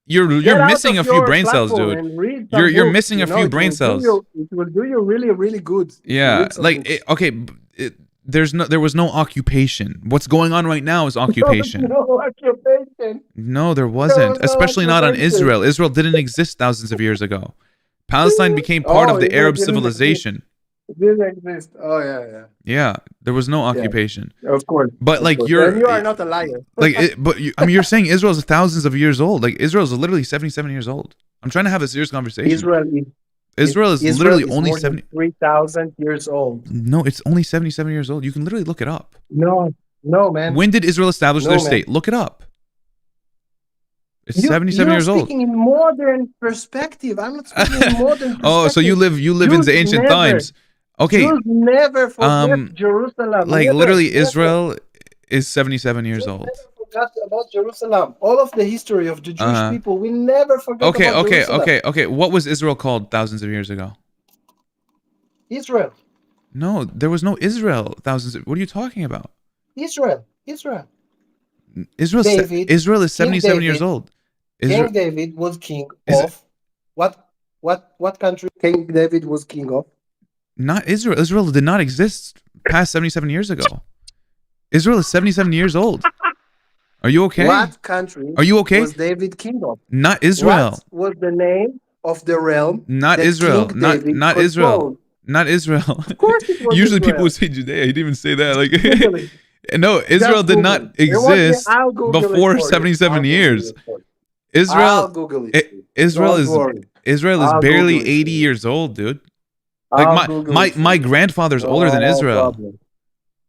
you're missing a few brain cells, dude. You're missing a few brain cells. It will do you really, really good. Yeah, like there was no occupation. What's going on right now is occupation. No occupation. No, there wasn't. Especially not on Israel. Israel didn't exist thousands of years ago. Palestine became part of the Arab civilization. It didn't exist. Oh yeah. Yeah, there was no occupation. Yeah, of course. But like you are not a liar. You're saying Israel's thousands of years old. Like Israel's literally 77 years old. I'm trying to have a serious conversation. Israel is literally only 3,000 years old. No, it's only 77 years old. You can literally look it up. No, man. When did Israel establish their state? Look it up. It's 77 years old. You're speaking in modern perspective. I'm not speaking in modern perspective. Oh, so you live in the ancient times. Okay. Jews never forget Jerusalem. Like literally, Israel is 77 years old. Never forgot about Jerusalem. All of the history of the Jewish people, we never forget about Jerusalem. Okay. What was Israel called thousands of years ago? Israel. No, there was no Israel what are you talking about? Israel. Israel is 77 years old. King David was king of what country? King David was king of Not Israel. Israel did not exist past 77 years ago. Israel is 77 years old. Are you okay? What country Are you okay? was David king of? Not Israel. What was the name of the realm? Not that Israel. King Not David Israel. controlled? Not Israel. Of course it was Usually Israel. people would say Judea. He didn't even say that. Like Google it. no, Israel Just did Google not it. It wasn't- exist I'll Google it before for you. 77 I'll Google years. it for you. Israel I'll Google it. Israel Don't is worry. Israel is I'll barely Google it for 80 you. years old, dude. I'll Like Google my it for my you. grandfather's older than No Israel. problem.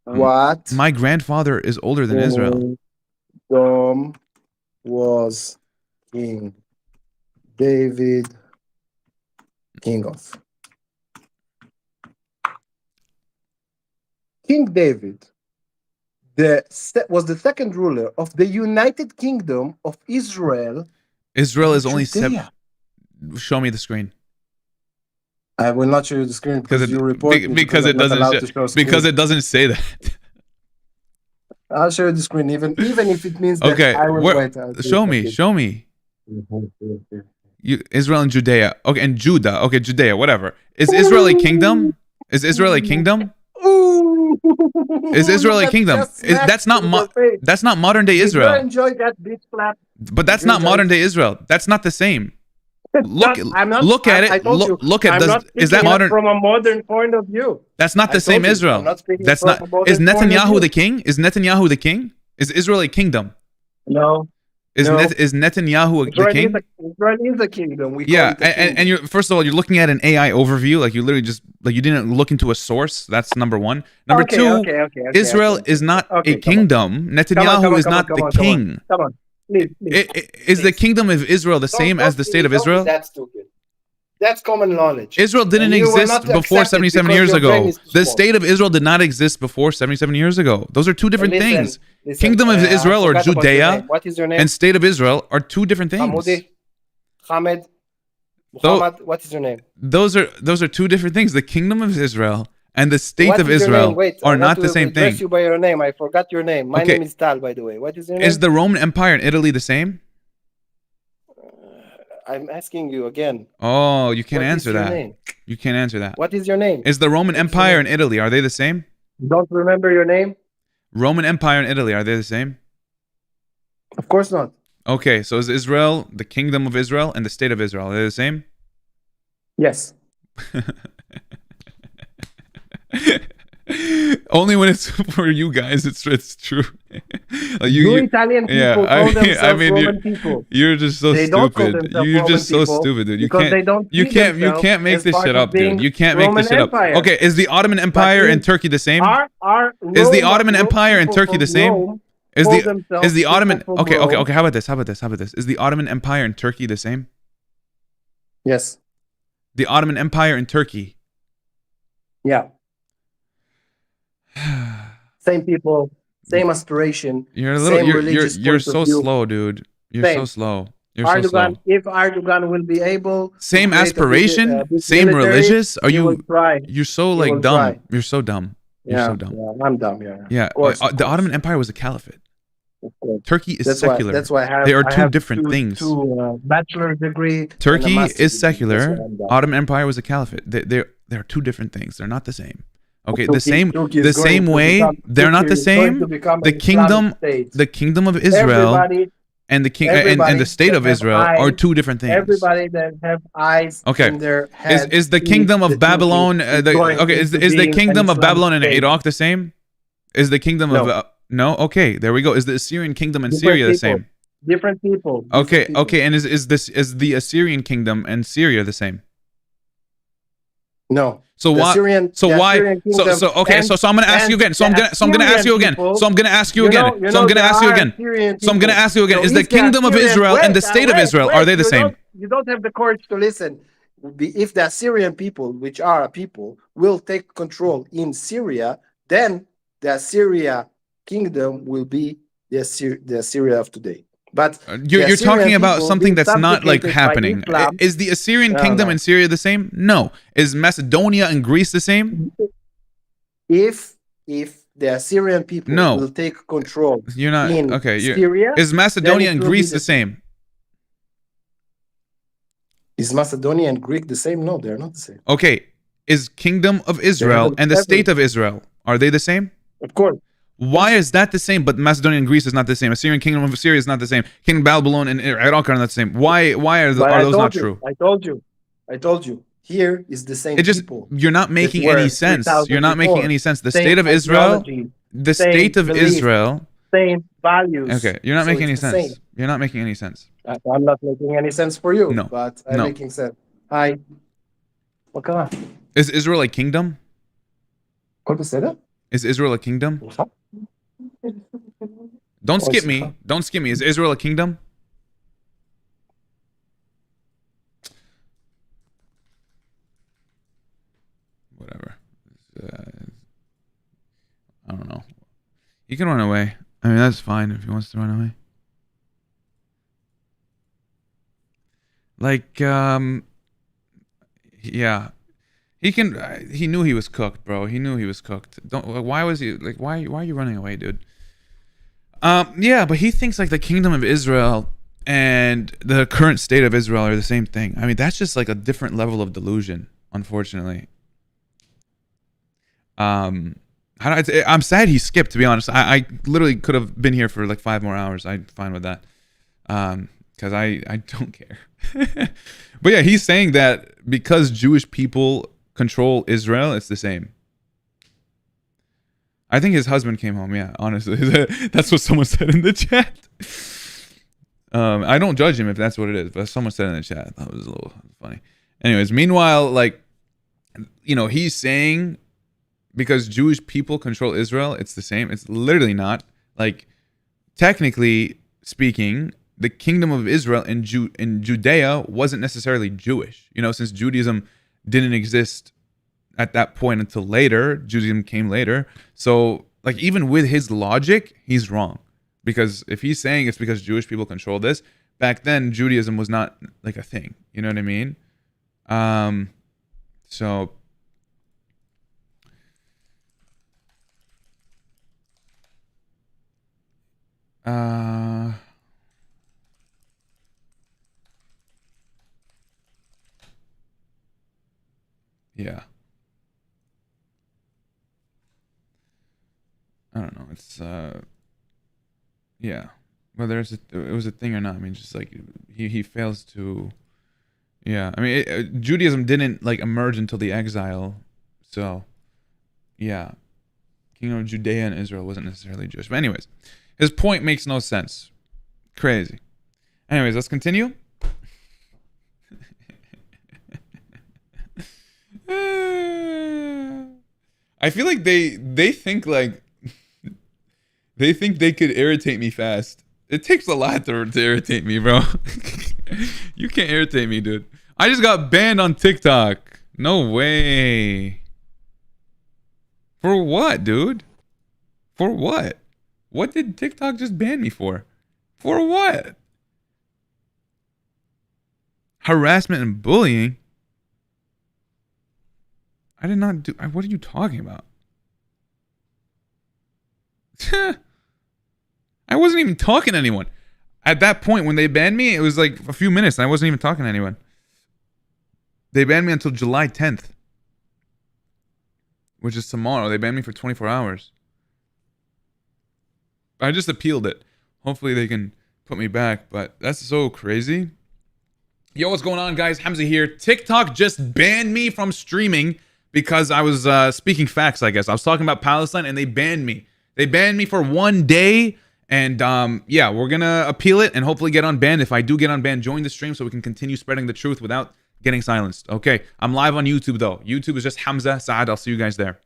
What My grandfather is older than Israel. kingdom was King David king of? King David was the second ruler of the United Kingdom of Israel. Israel is only Judea. Show me the screen. I will not show you the screen Because because it you report me because I'm it not doesn't allowed to show because screen. it doesn't say that. I'll show you the screen even if it means that Okay, I will wait. show me. Israel and Judea. Okay, and Judah. Okay, Judea, whatever. Is Israel a kingdom? Is Israel a kingdom? Is Israel a kingdom? That's not modern day Did you Israel. enjoy that bitch slap? But that's Did you not enjoy modern it? day Israel. That's not the same. I'm not- Look at I it. told you, Look at I'm not is that speaking modern? from a modern point of view? That's not I the same told you, Israel. I'm not speaking That's from not. a modern Is point of Netanyahu view. the king? Is Netanyahu the king? Is Israel a kingdom? No. Is No. is Netanyahu the Israel king? Israel is a kingdom. We Yeah, call it a kingdom. and you're first of all you're looking at an AI overview, like you literally just like you didn't look into a source. That's number one. Number Okay, two, okay, Israel okay. is not Okay, a kingdom. Netanyahu is not the king. Come on, please. Is the kingdom of Israel the same as the state of Israel? That's stupid. That's common knowledge. Israel didn't And you will exist not before accept it 77 because years your brain ago. is too The small. state of Israel did not exist before 77 years ago. Those are two different things. Kingdom of I Israel or forgot about your Judea name. What is your name? and state of Israel are two different things. Hamoudi? Hamed? Muhammad? What is your name? Those are two different things. The kingdom of Israel and the state What of is your Israel name? Wait, are I not want the to same address thing. you by your name. I forgot your name. My Okay. name is Tal, by the way. What is your name? Is the Roman Empire in Italy the same? I'm asking you again. Oh, you can't What is answer your that. name? You can't answer that. What is your name? Is the Roman What's your Empire in name? Italy, are they the same? Don't remember your name? Roman Empire in Italy, are they the same? Of course not. Okay, so is Israel, the kingdom of Israel and the state of Israel, are they the same? Yes. Only when it's for you guys, it's true. Like You Italian people call themselves Roman people. You're just so They don't call stupid. themselves You're Roman just so people stupid, dude. You because can't. they don't You see can't. You themselves can't make as this part shit of up, dude. being You can't make Roman this shit up. Empire. Okay, is the Ottoman Empire But and Turkey the same? Is the Ottoman Empire and Turkey the same? Is the Ottoman? Okay. How about this? Is the Ottoman Empire and Turkey the same? Yes. The Ottoman Empire and Turkey. Yeah. Same people, same aspiration. You're a little. same religious You're point of so view. slow, dude. You're Same. so slow. You're so slow. Erdogan, if Erdogan will be able, Same to create a aspiration, big same military, religious. Are he will you? try. You're so He like will dumb. try. You're so dumb. You're so dumb. Yeah, I'm dumb. Yeah. Yeah. Of course, The Ottoman Empire was a caliphate. Of course. Turkey is That's secular. Why, that's why I have. They are I two have different things. Two bachelor degree. and a Turkey master's is degree. secular. That's why I'm dumb. Ottoman Empire was a caliphate. They're two different things. They're not the same. Okay, Turkey- the same Turkey is the going same to way. become- They're not the Turkey is going same. to become The an Islamic kingdom, state. the kingdom of Israel Everybody, and the king everybody and the state that of have Israel are eyes, two different things. everybody that have eyes Okay. in their head. Is the kingdom of Babylon is the kingdom of Babylon and Iraq the same? Is the kingdom No. of no? Okay, there we go. Is the Assyrian kingdom and Different Syria the people. same? Different people. Okay, different people. okay, and is the Assyrian kingdom and Syria the same? No. So The why? Assyrian- So the why? Assyrian So kingdom okay. and- So I'm gonna ask you and again. So I'm the gonna ask you Assyrian again. people- So I'm gonna ask you You again. know So I'm gonna there ask you are again. Assyrian So I'm gonna people. ask you again. So Is the if the kingdom of Assyrian- Israel and the wait, state of wait, Israel wait, are they the you same? You don't have the courage to listen. If the Assyrian people, which are a people, will take control in Syria, then the Assyria kingdom will be the Assyria of today. But You're the talking Assyrian about people something being that's not like subjugated by happening. Islam- Is the Assyrian No, kingdom no. and Syria the same? No. Is Macedonia and Greece the same? If the Assyrian people No. will take control You're not in okay. Syria, Is Macedonia then it and will be Greece the the same? is Macedonia and Greek the same? No, they're not the same. Okay. is Kingdom of Israel and the State of Israel. Are they the same? Of course. Why is that the same, but Macedonian Greece is not the same? Assyrian Kingdom of Assyria is not the same. Kingdom of Babylon and Iraq are not the same. Why are those not true? I told you. Here is the same It just people. you're not making were any sense. 3,000 You're not making before. any sense. The Same State of Israel, ideology, the same State of belief, Israel. Same values. Okay, you're not So making any it's the sense. same. You're not making any sense. I'm not making any sense for you, No. but I'm No. making sense. Hi. Okay. Is Israel a kingdom? كل بالسنة؟ Is Israel a kingdom? Don't skip me. Don't skip me. Is Israel a kingdom? Whatever. I don't know. He can run away. I mean, that's fine if he wants to run away. Like, yeah. He can. He knew he was cooked, bro. He knew he was cooked. Don't. Why was he like? Why are you running away, dude? Yeah, but he thinks like the Kingdom of Israel and the current state of Israel are the same thing. I mean, that's just like a different level of delusion, unfortunately. I'm sad he skipped. To be honest, I literally could have been here for like 5 more hours. I'm fine with that. Because I don't care. But yeah, he's saying that because Jewish people control Israel, it's the same. I think his husband came home. Yeah, honestly, that's what someone said in the chat. I don't judge him if that's what it is, but someone said in the chat. That was a little funny. Anyways, meanwhile, like, you know, he's saying because Jewish people control Israel, it's the same. It's literally not. Like, technically speaking, the Kingdom of Israel in Judea wasn't necessarily Jewish. You know, since Judaism didn't exist at that point until later, Judaism came later. So, like, even with his logic, he's wrong. Because if he's saying it's because Jewish people control this, back then Judaism was not like a thing. You know what I mean? So yeah. I don't know. It's yeah. Whether it was a thing or not, I mean, just like he fails to. Yeah, I mean, Judaism didn't like emerge until the exile, so yeah, Kingdom of Judea and Israel wasn't necessarily Jewish. But anyways, his point makes no sense. Crazy. Anyways, let's continue. I feel like they think like they think they could irritate me fast. It takes a lot to irritate me, bro. You can't irritate me, dude. I just got banned on TikTok. No way. For what, dude? For what? What did TikTok just ban me for? For what? Harassment and bullying? I did not do... What are you talking about? I wasn't even talking to anyone. At that point, when they banned me, it was like a few minutes and I wasn't even talking to anyone. They banned me until July 10th. Which is tomorrow. They banned me for 24 hours. I just appealed it. Hopefully they can put me back, but that's so crazy. Yo, what's going on, guys? Hamza here. TikTok just banned me from streaming because I was speaking facts, I guess. I was talking about Palestine and they banned me. They banned me for 1 day. And yeah, we're going to appeal it and hopefully get unbanned. If I do get unbanned, join the stream so we can continue spreading the truth without getting silenced. Okay, I'm live on YouTube, though. YouTube is just Hamza Saad. I'll see you guys there.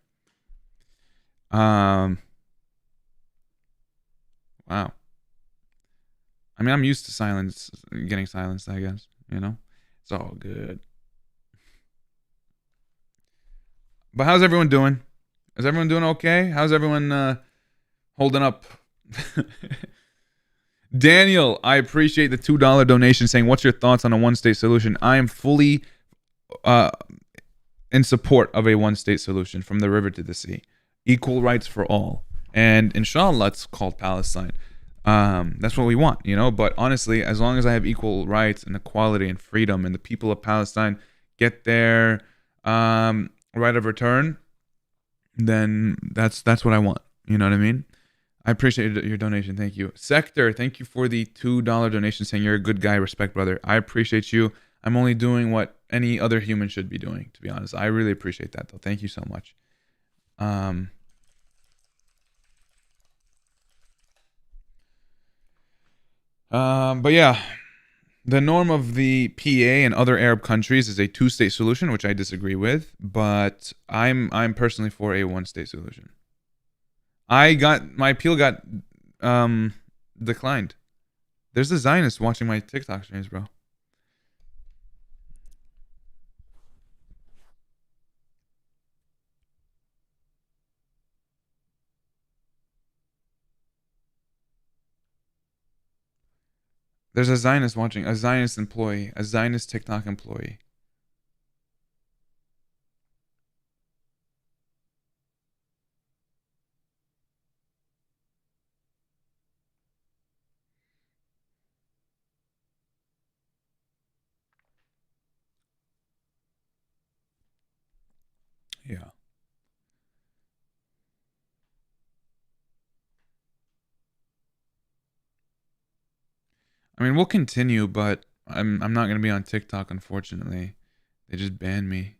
Wow. I mean, I'm used to getting silenced, I guess. You know? It's all good. But how's everyone doing? Is everyone doing okay? How's everyone holding up? Daniel, I appreciate the $2 donation saying, what's your thoughts on a one-state solution? I am fully in support of a one-state solution from the river to the sea. Equal rights for all. And inshallah, it's called Palestine. That's what we want, you know? But honestly, as long as I have equal rights and equality and freedom and the people of Palestine get their right of return, then that's what I want. You know what I mean? I appreciate your donation. Thank you. Sector, thank you for the $2 donation saying you're a good guy. Respect, brother. I appreciate you. I'm only doing what any other human should be doing, to be honest. I really appreciate that, though. Thank you so much. But yeah, the norm of the PA and other Arab countries is a two-state solution, which I disagree with. But I'm personally for a one-state solution. My appeal got declined. There's a Zionist watching my TikTok streams, bro. There's a Zionist watching, a Zionist employee, a Zionist TikTok employee. Yeah. I mean, we'll continue, but I'm not gonna be on TikTok, unfortunately. They just banned me.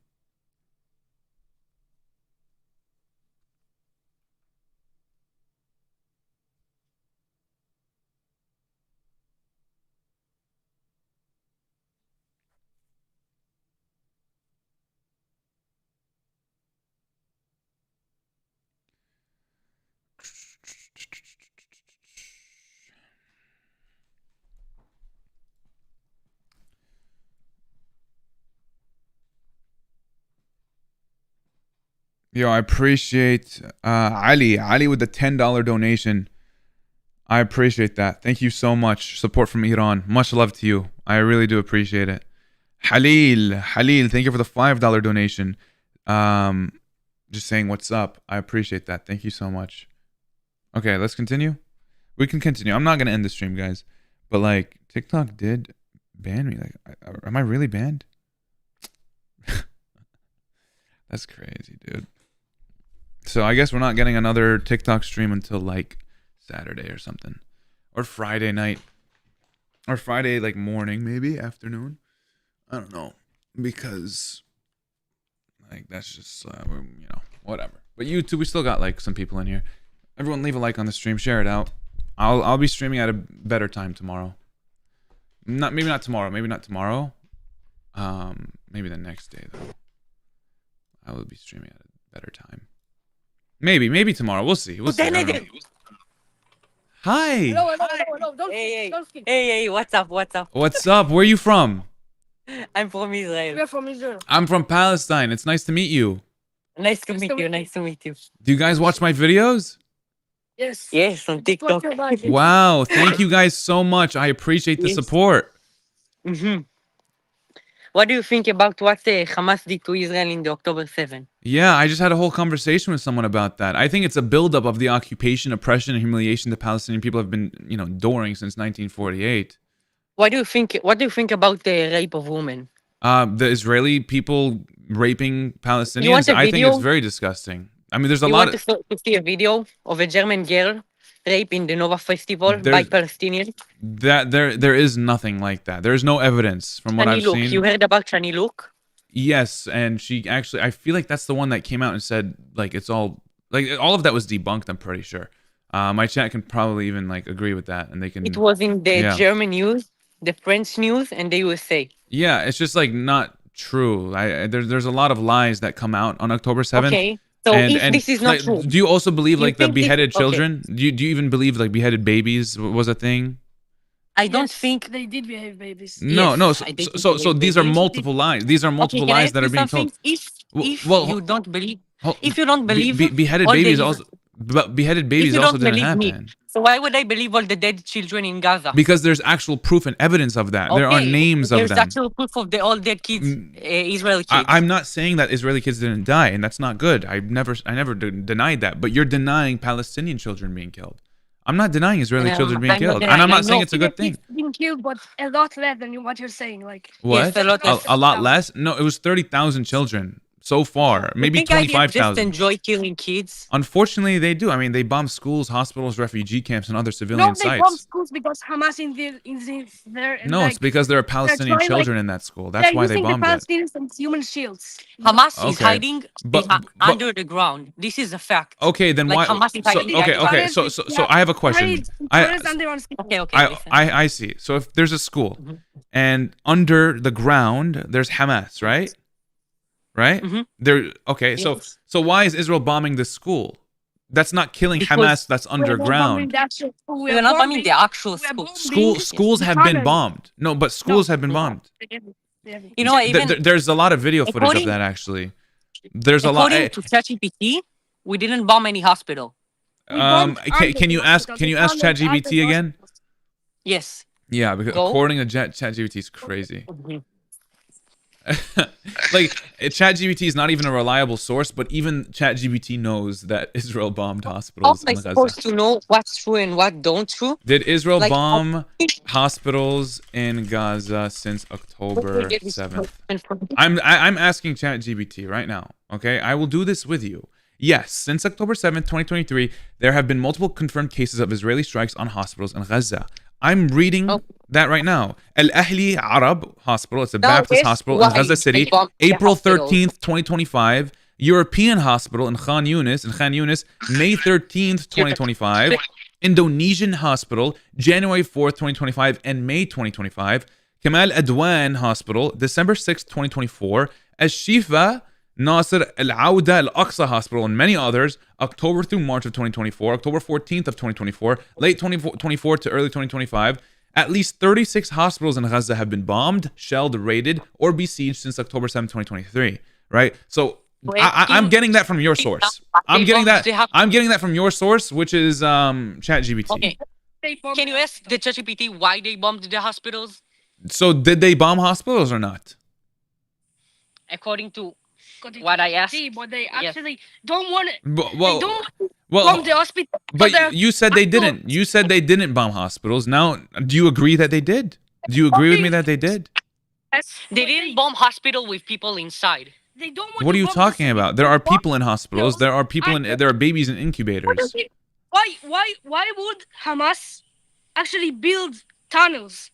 Yo, I appreciate Ali with the $10 donation. I appreciate that. Thank you so much. Support from Iran. Much love to you. I really do appreciate it. Halil, thank you for the $5 donation. Just saying what's up. I appreciate that. Thank you so much. Okay, let's continue. We can continue. I'm not gonna end the stream, guys. But like, TikTok did ban me. Like, am I really banned? That's crazy, dude. So I guess we're not getting another TikTok stream until like Saturday or something, or Friday night, or Friday like morning, maybe afternoon. I don't know, because like that's just you know, whatever. But YouTube, we still got like some people in here. Everyone, leave a like on the stream, share it out. I'll be streaming at a better time tomorrow. Maybe not tomorrow. Maybe the next day though. I will be streaming at a better time. Maybe tomorrow. We'll see. We'll see. Hi. Hello. Hey, what's up? What's up? Where are you from? I'm from Israel. We're from Israel. I'm from Palestine. It's nice to meet you. Nice to meet you. Do you guys watch my videos? Yes. Yes, on TikTok. Wow. Thank you guys so much. I appreciate the support. What do you think about what Hamas did to Israel in the October 7? Yeah, I just had a whole conversation with someone about that. I think it's a buildup of the occupation, oppression, and humiliation the Palestinian people have been, enduring since 1948. What do you think about the rape of women? The Israeli people raping Palestinians, I think it's very disgusting. I mean, there's a lot of... You want to see a video of a German girl raped in the Nova Festival by Palestinians? There is nothing like that. There's no evidence from what I've seen. You heard about Shani Luke? Yes, and she actually, I feel like that's the one that came out and said, like, it's all, like, all of that was debunked, I'm pretty sure. My chat can probably even, like, agree with that, and they can... It was in the German news, the French news, and the USA. Yeah, it's just, like, not true. There's a lot of lies that come out on October 7th. Okay. So if this is not true, do you also believe like the beheaded children? Do you even believe like beheaded babies was a thing? I don't think they did behave babies. No. So these are multiple lies. These are multiple lies that are being told. If you don't believe, beheaded babies also. But beheaded babies also didn't happen. So why would I believe all the dead children in Gaza? Because there's actual proof and evidence of that. There are names of them. There's actual proof of all dead kids, Israeli kids. I'm not saying that Israeli kids didn't die, and that's not good. I never denied that. But you're denying Palestinian children being killed. I'm not denying Israeli children being killed, and I'm not saying it's a good thing. Being killed, but a lot less than what you're saying. Like what? Yes, a lot less? No, it was 30,000 children. so far. Maybe think I just 25,000. enjoy killing kids. Unfortunately, they do. I mean, they bomb schools, hospitals, refugee camps, and other civilian No, they sites. bomb schools because Hamas there. No, like, it's because there are Palestinian trying, children like, in that school. they're That's why they using the bombed it. Palestinians as human shields. Hamas is Okay. hiding But- under the ground. This is a fact. Okay, then Like, why? Hamas is hiding Okay. So I have a question. Okay, I see. So if there's a school, and under the ground there's Hamas, right? Right? There. Okay. Yes. So why is Israel bombing this school? That's not killing Because Hamas. That's underground. We're not bombing the actual school. Schools have been bombed. No, but schools have been bombed. You know, even There's a lot of video footage of according- that actually. There's a lot. according to ChatGPT, we didn't bomb any hospital. Can you ask ChatGPT again? Yes. Yeah, because Go. according to ChatGPT is crazy. Like ChatGPT is not even a reliable source, but even ChatGPT knows that Israel bombed How hospitals am I in Gaza. supposed to know what's true and what don't true? Did Israel Like, bomb hospitals in Gaza since October 7th? I'm asking ChatGPT right now. Okay, I will do this with you. Yes, since October 7th, 2023, there have been multiple confirmed cases of Israeli strikes on hospitals in Gaza. I'm reading that right now. Al Ahli Arab Hospital, it's a Baptist hospital in Gaza City, April 13th, 2025. European Hospital in Khan Yunis, May 13th, 2025. Indonesian Hospital, January 4th, 2025 and May 2025. Kamal Adwan Hospital, December 6th, 2024. Al-Shifa Nasser Al-Auda Al-Aqsa Hospital and many others, October through March of 2024, October 14th of 2024, late 2024 to early 2025. At least 36 hospitals in Gaza have been bombed, shelled, raided, or besieged since October 7th, 2023. Right? So I'm getting that from your source. I'm getting that from your source, which is ChatGPT. Okay. Can you ask the ChatGPT why they bombed the hospitals? So did they bomb hospitals or not? According to what I asked, but they actually don't want it. Well, they don't well, bomb the hospital. but you said they didn't. You said they didn't bomb hospitals. Now, do you agree that they did? Do you agree with me that they did? they didn't bomb hospital with people inside. They don't want What are to you bomb talking the about? There are people in hospitals. There are people in. There are babies in incubators. Why would Hamas actually build tunnels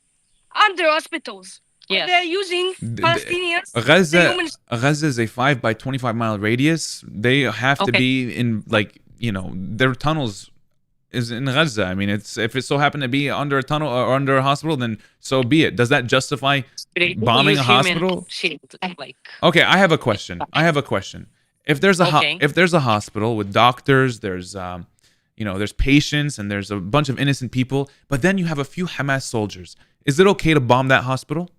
under hospitals? Yes. They're using Palestinians. Gaza is a 5 by 25 mile radius. They have to be in, like, you know, their tunnels is in Gaza. I mean, it's if it so happened to be under a tunnel or under a hospital, then so be it. Does that justify bombing a hospital? Okay, I have a question. If there's a hospital with doctors, there's there's patients and there's a bunch of innocent people, but then you have a few Hamas soldiers. Is it okay to bomb that hospital?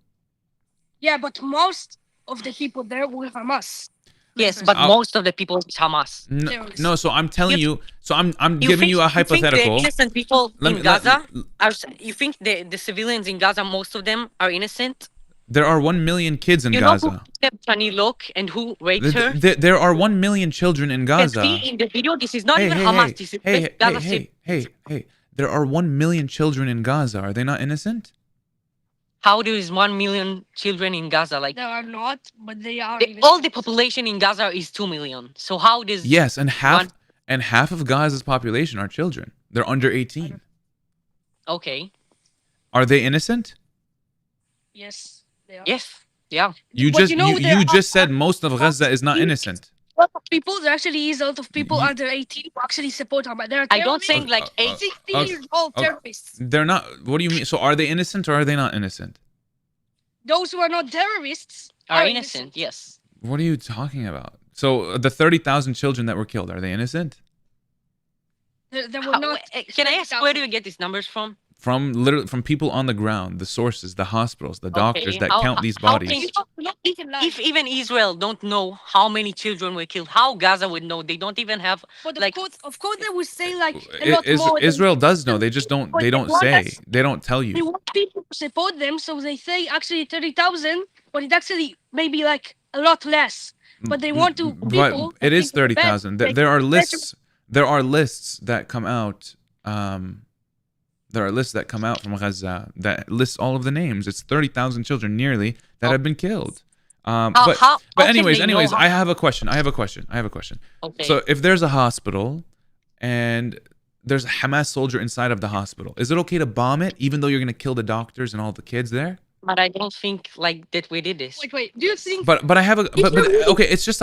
Yeah, but most of the people there were Hamas. Yes, but most of the people is Hamas. No, so I'm telling you. So I'm giving you a hypothetical. You think the innocent people in Gaza you think the civilians in Gaza, most of them are innocent? There are 1 million kids in Gaza. You know who kept Tani Lok and who raped her? There are 1 million children in Gaza. See in the video, this is not even Hamas. This is Gaza City. Hey. There are 1 million children in Gaza. Are they not innocent? How there is 1 million children in Gaza? Like they are not, but they are. All the population in Gaza is 2 million. So how does and half of Gaza's population are children. They're under 18. Okay. Are they innocent? Yes, they are. Yes. Yeah. You just said most of Gaza is not innocent. A lot of people, there actually is a lot of people under 18 who actually support Hamas. I don't think like 60 years old terrorists. They're not. What do you mean? So are they innocent or are they not innocent? Those who are not terrorists are innocent. Yes. What are you talking about? So the 30,000 children that were killed, are they innocent? There were not. Can I ask where do you get these numbers from? From people on the ground, the sources, the hospitals, the doctors that count these bodies. If even Israel don't know how many children were killed, how Gaza would know? They don't even have like. Of course, they would say like a lot more. Israel does know. They just don't. They don't say. They don't tell you. They want people to support them, so they say actually 30,000, but it's actually maybe like a lot less. But they want to. But it is 30,000. There are lists. There are lists that come out. There are lists that come out from Gaza that lists all of the names. It's 30,000 children nearly that have been killed. How But can anyways, they know I how- have a question. Okay. So if there's a hospital and there's a Hamas soldier inside of the hospital, is it okay to bomb it even though you're gonna kill the doctors and all the kids there? But I don't think like that we did this. Wait. Do you think? But I have a but you- okay, it's just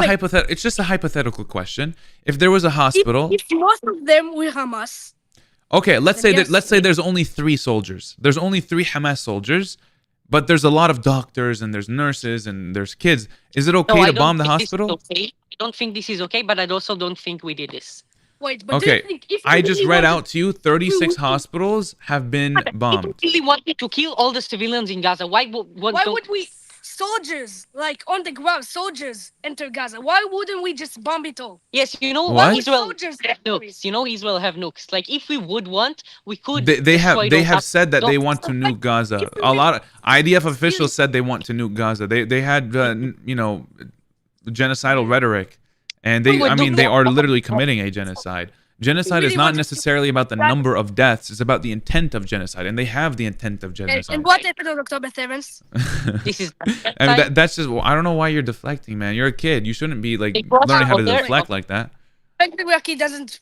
a hypothetical question. If there was a hospital, If most of them were Hamas, okay, let's say Then yes. there's only 3 soldiers. There's only 3 Hamas soldiers, but there's a lot of doctors and there's nurses and there's kids. Is it No, okay I to don't bomb the think this is hospital? okay. I don't think this is okay, but I also don't think we did this. wait. But do Okay, you think if I we just really read wanted- out to you 36 hospitals have been If bombed. we really wanted to kill all the civilians in Gaza, why would we soldiers like on the ground soldiers enter Gaza? Why wouldn't we just bomb it all? Yes, you know What? Israel Soldiers have nukes. You know Israel have nukes. Like if we would want, we could. They have destroy those said that they hospitals. want to nuke Gaza. A lot of IDF officials said they want to nuke Gaza. They had genocidal rhetoric, and they are literally committing a genocide. Genocide is not necessarily about the number of deaths; it's about the intent of genocide, and they have the intent of genocide. And what happened on October 7th? This is. I mean, that's just. I don't know why you're deflecting, man. You're a kid. You shouldn't be like They brought learning how to out there- deflect like that. Iraqi doesn't.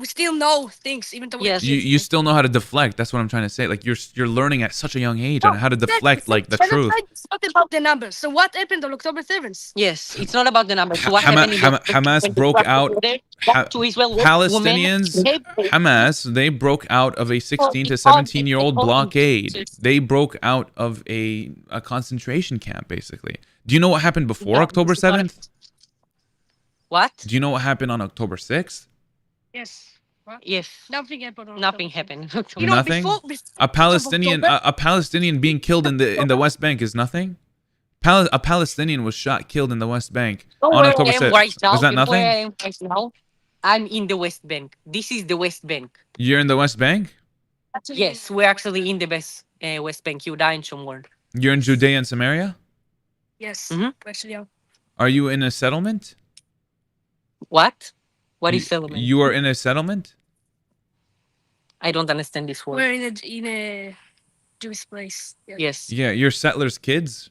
We still know things, even though. Yes. You still know how to deflect. That's what I'm trying to say. Like you're learning at such a young age on how to deflect like the truth. It's not about the numbers. So what happened on October 7th? Yes, it's not about the numbers. So what happened in Hamas when broke truck out. over there, to Israel, Palestinians, women, Hamas, they broke out of a 16 to 17-year-old blockade. They broke out of a concentration camp, basically. Do you know what happened before October 7th? What? Do you know what happened on October 6th? Yes. What? Yes. Nothing happened on Nothing October 7th. happened. You know, Nothing? before A Palestinian, October- a Palestinian being killed in the West Bank is nothing. A Palestinian was shot, killed in the West Bank on Where October I am 6th. right now, Is that where nothing? I am right now, I'm in the West Bank. This is the West Bank. You're in the West Bank. Yes, we're actually in the West Bank, Yehuda and Shomron. You're in Judea and Samaria. Yes. Mhm. Actually, yeah. Are you in a settlement? What? What is settlement? You are in a settlement. I don't understand this word. We're in a Jewish place. Yeah. Yes, Yeah, you're settlers' kids.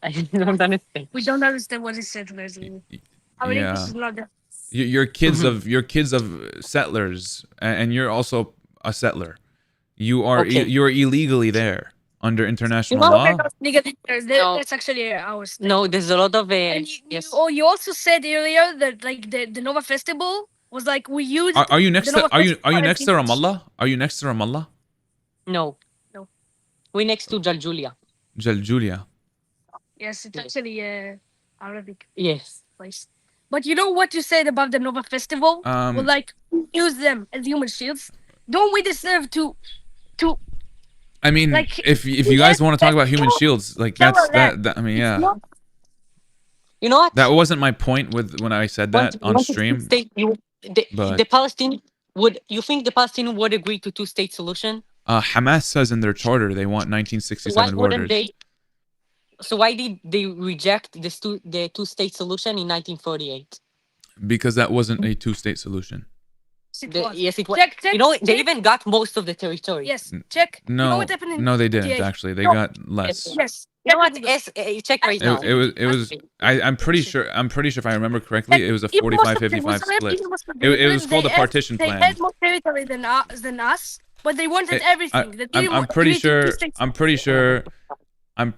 I don't understand. We don't understand what he said, Leslie. I mean, Yeah. this is not that. You're kids of settlers, and you're also a settler. You are Okay. you're illegally there under international know, law. Legally, No. that's actually our state. No, there's a lot of And yes. you also said earlier that like the Nova Festival was like we used. Are you next the to Nova are you Festival as next to image. Ramallah? Are you next to Ramallah? No. No. We're next to Jaljulia. Jaljulia. Yes, it's actually a Arabic Yes. place. But you know what you said about the Nova Festival? Well, like use them as human shields. Don't we deserve to? I mean, Like, if you guys want to talk about human shields, like Tell that's her that. I mean, yeah, You know what? that wasn't my point with when I said that on Once a stream. two-state- but- the Palestinian would. You think the Palestinian would agree to two-state solution? Hamas says in their charter they want Why 1967 wouldn't borders. they? So why did they reject the two-state solution in 1948? Because that wasn't a two-state solution. Yes, it was. Check, You know, they check. even got most of the territory. Yes, check. You know No, what happened in no, they didn't 48? actually. They No. got less. Yes. You know what? Check right now. It was. I'm pretty sure. If I remember correctly, it was a It wasn't- 45-55 wasn't split. happening, It was called a they partition They plan. had more territory than us, but they wanted everything. They didn't I'm want pretty to sure. two states. I'm pretty sure. I'm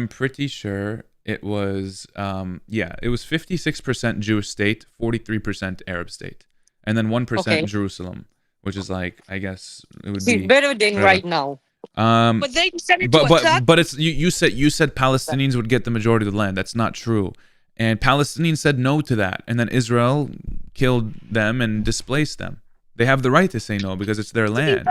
pretty sure it was. It was 56% Jewish state, 43% Arab state, and then 1% Okay. Jerusalem, which is like I guess it would It's be better than whatever. right now. But they decided to attack. But it's you said Palestinians would get the majority of the land. That's not true. And Palestinians said no to that. And then Israel killed them and displaced them. They have the right to say no because it's their land.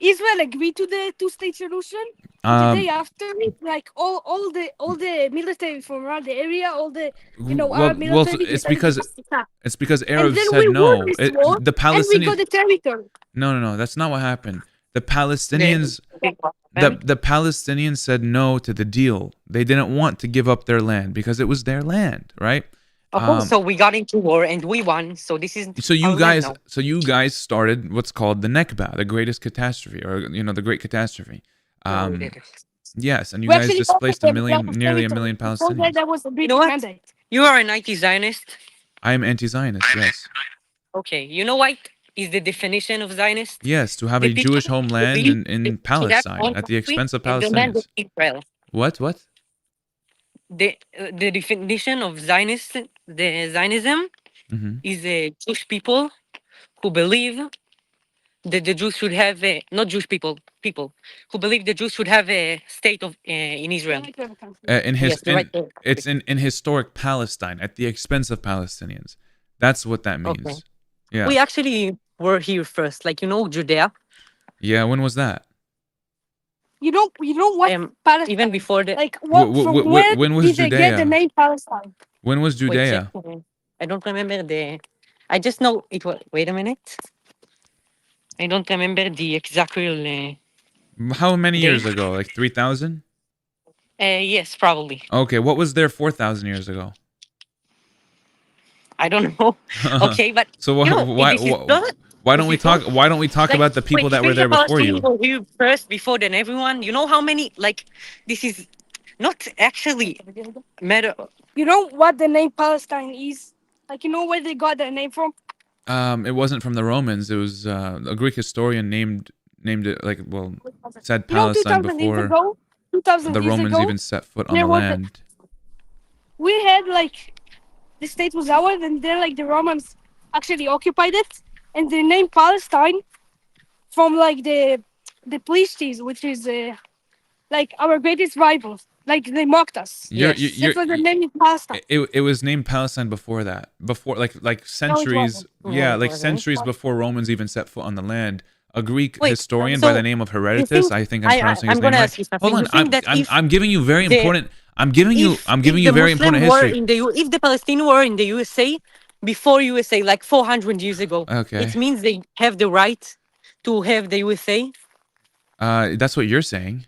Israel agreed to the two-state solution. The day after, like all the military from around the area, all the Arab military. it's decided because to attack. it's because And Arabs then said we no. won this war, The and we Palestinians got the territory. No, that's not what happened. The Palestinians the Palestinians said no to the deal. They didn't want to give up their land because it was their land, right? So we got into war and we won. So this is So our land now. you guys started what's called the Nakba, the greatest catastrophe, or the Great Catastrophe. No, we didn't. Yes, and you We guys actually displaced conquered the nearly a territory. million Before Palestinians. that was a big You know what? mandate. You are an anti-Zionist. I am anti-Zionist, yes. Okay. You know what is the definition of Zionist? Yes, to have The a people Jewish who homeland believe in they should have Palestine one at the country expense of and the land of Palestinians. Israel. What? What? The definition of Zionist, the Zionism, Mm-hmm. is Jewish people who believe that the Jews should have not Jewish people who believe the Jews should have a state of in Israel. Yes, the right. It's in historic Palestine at the expense of Palestinians. That's what that means. Okay. Yeah. We actually were here first, like Judea. Yeah. When was that? You know what? Palestine. Even before the Like what? From where When was did they get the Judea? name Palestine? When was Wait, Judea? I don't remember the. I just know it was. Wait a minute. I don't remember the exact real. How many years date. ago? Like 3,000? Yes, probably. Okay. What was there 4,000 years ago? I don't know. Okay, but So why don't we talk? Why don't we talk about the people that were there before you? Were here first before than everyone. You know how many? Like, this is not actually matter. You know what the name Palestine is? Like, you know where they got their name from? It wasn't from the Romans. It was a Greek historian named it like said Palestine before 2000 the years Romans ago, even set foot on there the was land. we had like the state was ours, and then like the Romans actually occupied it, and they named Palestine from like the Plishtis, which is like our greatest rivals. Like they mocked us. That's why the name is Palestine. It was named Palestine before that. Before like centuries. Yeah, like centuries before Romans even set foot on the land. A Greek historian by the name of Herodotus, I think I'm pronouncing his name right. Hold on, I'm giving you very important. I'm giving you very important history. If the Palestinians were in the USA before USA, like 400 years ago, Okay. it means they have the right to have the USA. That's what you're saying.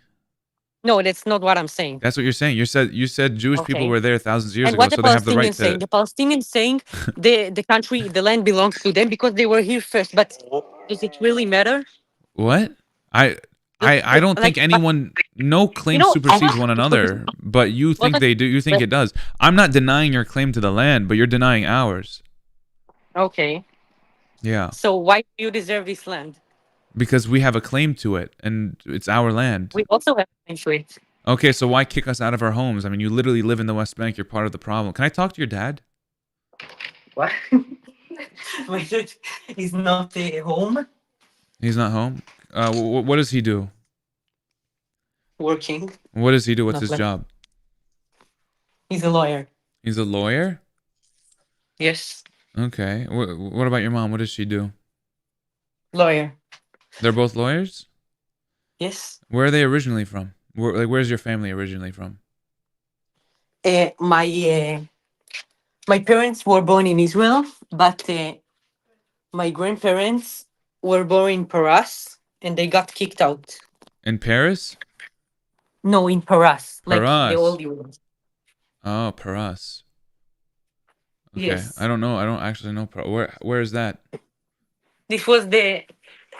No, that's not what I'm saying. That's what you're saying. You said Jewish people were there thousands of years and ago, what so they have the right to. Saying? The Palestinians saying the country, the land belongs to them because they were here first. But does it really matter? What? I don't think anyone. No claim supersedes one another, but you think they do. You think it does. I'm not denying your claim to the land, but you're denying ours. Okay. Yeah. So why do you deserve this land? Because we have a claim to it, and it's our land. We also have a claim to it. Okay, so why kick us out of our homes? I mean, you literally live in the West Bank. You're part of the problem. Can I talk to your dad? What? My dad is not home. He's not home. What does he do? Working. What does he do? What's his job? He's a lawyer. He's a lawyer? Yes. Okay. What about your mom? What does she do? Lawyer. They're both lawyers? Yes. Where are they originally from? Where's your family originally from? My parents were born in Israel, but my grandparents were born in Paris, and they got kicked out. In Paris? No, in Paris. Like Paris. the old world. Oh, Paris. Okay. Yes. I don't know. I don't actually know. Where is that? This was the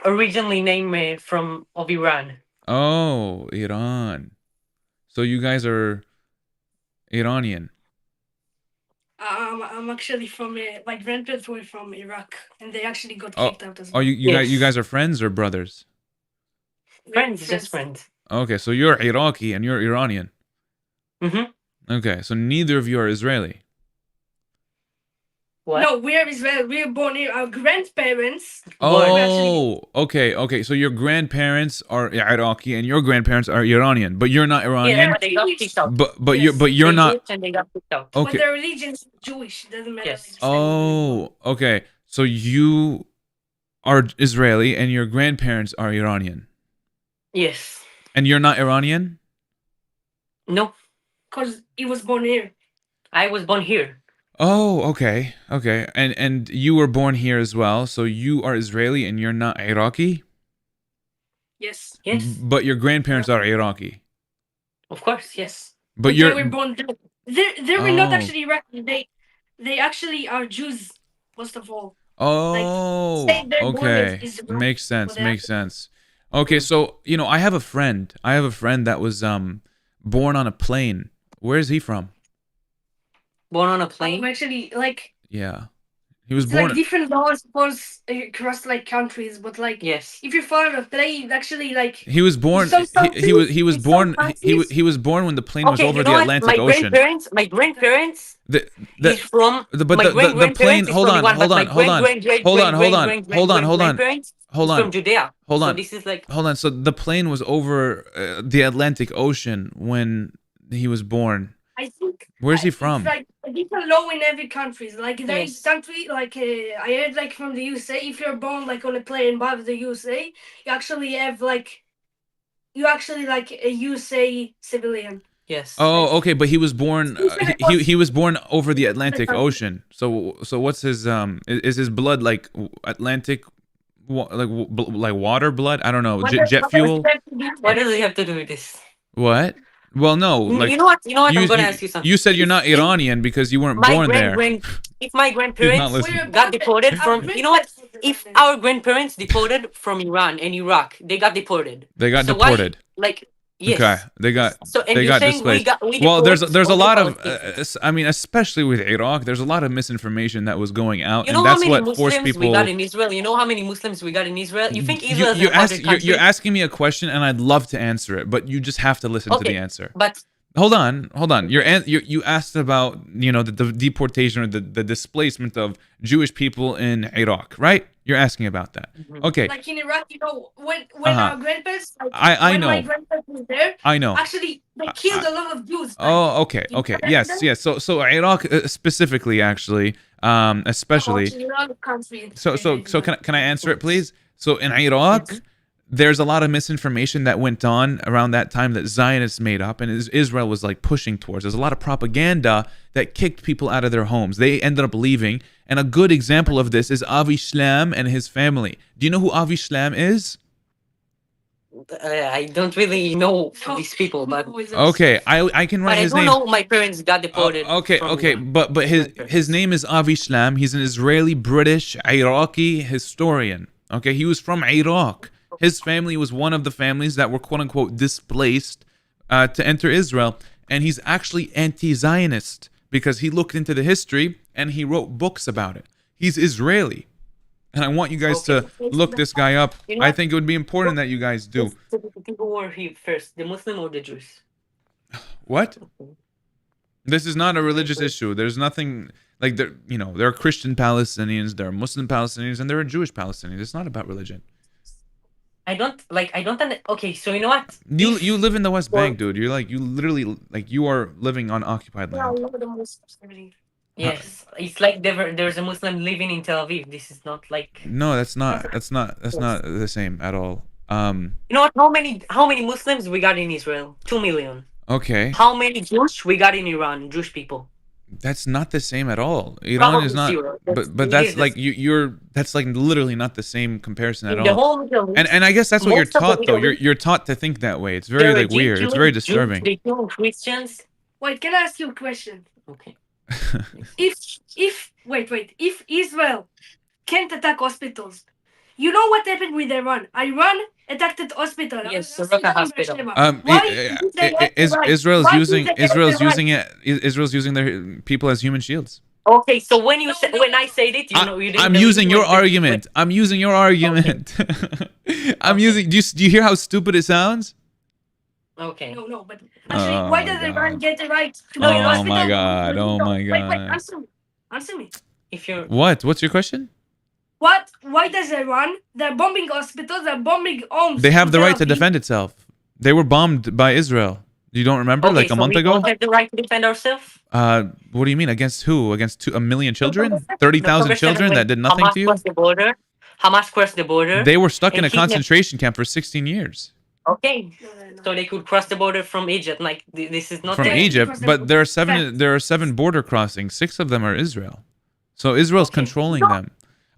originally name of Iran. Oh, Iran. So you guys are Iranian. I'm actually from my grandparents were from Iraq, and they actually got kicked out as well. Oh, you guys are friends or brothers? Friends, just friends. Okay, so you're Iraqi and you're Iranian. Mm-hmm. Okay, so neither of you are Israeli. What? No, we're Israel. We're born here. Our grandparents. Oh, okay. So your grandparents are Iraqi and your grandparents are Iranian, but you're not Iranian. Yeah, they got kicked out. But you're not. And they got kicked out. Okay. But their religion is Jewish. Doesn't matter. Yes. Oh, okay. So you are Israeli and your grandparents are Iranian. Yes. And you're not Iranian? No. Because he was born here. I was born here. Oh, okay. And you were born here as well, so you are Israeli and you're not Iraqi? Yes. But your grandparents are Iraqi. Of course, yes. But they were born there. They were not Oh. actually Iraqi. They actually are Jews, first of all. Oh, say they're born okay. as Israel, Makes sense. but Makes sense. Okay, so you know, I have a friend. I have a friend that was born on a plane. Where is he from? Born on a plane? Actually, like Yeah, he was it's born. like different laws across like countries, but like Yes. if you follow the plane, actually like He was born. He was born. He was born when the plane was Okay, over you know the what? Atlantic Ocean. My grandparents The is from but my the plane. great-grandparents is Hold from on, Iran, hold but on, my hold on, hold on, hold on, hold on, hold on, grandparents hold is on, from Judea. hold So on. this is like Hold on. So the plane was over the Atlantic Ocean when he was born. I think Where's he it's from? like a different law in every country. Like there is Yes. country like I heard like from the USA, if you're born like on a plane by the USA, you actually have like a USA civilian. yes. Oh, okay, but he was born. He was born over the Atlantic Ocean. So what's his is his blood like Atlantic, like water blood? I don't know. Jet fuel. What does it have to do with this? What? Well, no. Like You know what? I'm gonna ask you something. You said you're not Iranian because you weren't My born there. if my He's not grandparents listening. got deported from, you know what? If our grandparents deported from Iran and Iraq, they got deported. They got So deported. Why, like, yes. Okay, they got and they you're got saying we displaced. Well, there's deported a all the lot of Palestinians. I mean, especially with Iraq, there's a lot of misinformation that was going out, You know and how that's many what forced Muslims people. we got in Israel? You know how many Muslims we got in Israel? You think Israel is you an apartheid country? you're asking me a question, and I'd love to answer it, but you just have to listen to the answer. But Hold on. You asked about, you know, the deportation or the displacement of Jewish people in Iraq, right? You're asking about that. Okay. Like in Iraq, you know, when our grandparents, like, I when know. my grandparents was there, I know. actually they killed a lot of Jews. Oh, okay, okay, yes. So Iraq specifically, actually, especially. So can I answer it, please? So in Iraq, there's a lot of misinformation that went on around that time that Zionists made up, and Israel was like pushing towards. There's a lot of propaganda that kicked people out of their homes. They ended up leaving, and a good example of this is Avi Shlam and his family. Do you know who Avi Shlam is? I don't really know these people, but Okay, I can write his name. I don't know my parents got deported. Okay, but his name is Avi Shlam. He's an Israeli, British, Iraqi historian. Okay, he was from Iraq. His family was one of the families that were quote unquote displaced to enter Israel, and he's actually anti-Zionist because he looked into the history and he wrote books about it. He's Israeli. And I want you guys to look this guy up. You know I what? think it would be important that you guys do. Who were here first, the Muslim or the Jews? What? This is not a religious issue. There's nothing like there. You know, there are Christian Palestinians, there are Muslim Palestinians, and there are Jewish Palestinians. It's not about religion. Okay, so you know what? You live in the West Bank, dude. You're like, you literally, like, you are living on occupied land. Yes, it's like there's a Muslim living in Tel Aviv. This is not like. No, that's not the same at all. You know what? How many Muslims we got in Israel? 2 million. Okay. How many Jews we got in Iran? Jewish people. That's not the same at all. Iran is not, zero. but that's like you're that's like literally not the same comparison at In the all. whole Middle East, And I guess that's what you're most of the taught though. Middle You're taught to think that way. It's very like weird. It's very disturbing. They kill Christians. Wait, can I ask you a question? Okay. If Israel can't attack hospitals, you know what happened with Iran? Iran attacked the hospital. Yes, Soroka Hospital. Israel's using their people as human shields. Okay, so when I said it, you didn't. I'm using your argument. I'm using your argument. I'm using. Do you hear how stupid it sounds? Okay. No, but actually, why does Iran get the right to go to Oh hospital? my god! Oh my Wait, god! answer me. If you're What's your question? Why does Iran? They're bombing hospitals. They're bombing homes. They have the in right to Tel Aviv. defend itself. They were bombed by Israel. You don't remember, okay, like a month we ago? don't have the right to defend ourselves. What do you mean? Against who? Against 1 million children? 30,000 children that did nothing to you? Hamas crossed the border. They were stuck in a and kidnapped- concentration camp for 16 years. Okay, so they could cross the border from Egypt. Like this is not From the- Egypt, but there are 7 border crossings. 6 of them are Israel. So Israel's controlling them.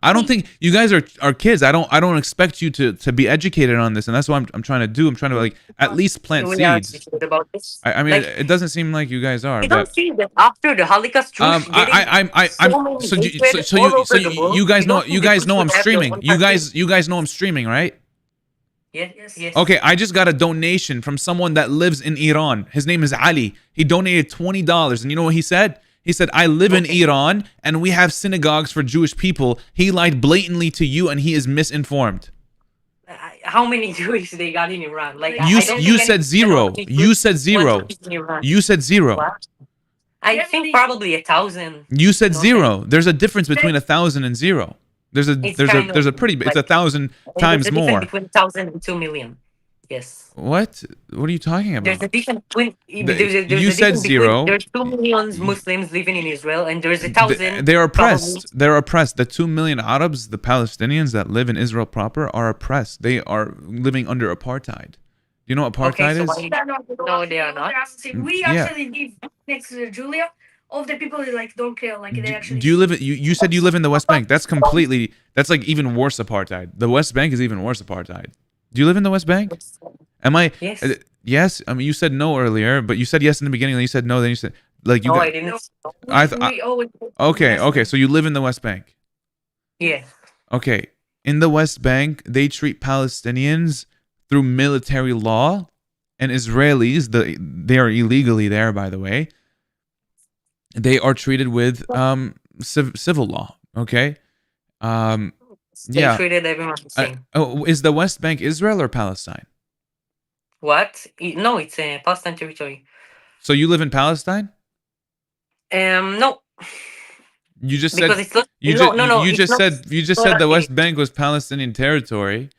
I don't think you guys are kids. I don't expect you to be educated on this, and that's what I'm trying to do. I'm trying to like at least plant We are seeds. educated about this. I mean, Like, it doesn't seem like you guys are. you But don't see that after the Holocaust, Jews you guys know I'm streaming. You guys know I'm streaming, right? Yes. Okay, I just got a donation from someone that lives in Iran. His name is Ali. He donated $20. And you know what he said? He said, I live in Iran and we have synagogues for Jewish people. He lied blatantly to you and he is misinformed. How many Jews they got in Iran? Like You said zero. You said zero. You said zero. What? I think probably 1,000. You said zero. There's a difference between 1,000 and zero. There's a pretty it's 1,000 times more. Between 1,000 and 2 million. Yes. What are you talking about? There's a difference between. You said zero. There's 2 million Muslims living in Israel, and there's 1,000. They're oppressed. They're oppressed. The 2 million Arabs, the Palestinians that live in Israel proper, are oppressed. They are living under apartheid. You know what apartheid is? No, they are not. We actually live next to Julia. All the people like don't care. Like they actually. Do you live? You said you live in the West Bank. That's completely. That's like even worse apartheid. The West Bank is even worse apartheid. Do you live in the West Bank? Am I? Yes. Yes. I mean, you said no earlier, but you said yes in the beginning. Then you said no. Then you said like you. No, got, I didn't. Okay. So you live in the West Bank. Yeah. Okay. In the West Bank, they treat Palestinians through military law, and Israelis. They are illegally there, by the way. They are treated with civil law. Okay. They treated everyone the same. Is the West Bank Israel or Palestine? What? No, it's a Palestine territory. So you live in Palestine? No. You just because said it's not, you no, just said the West Bank was Palestinian territory.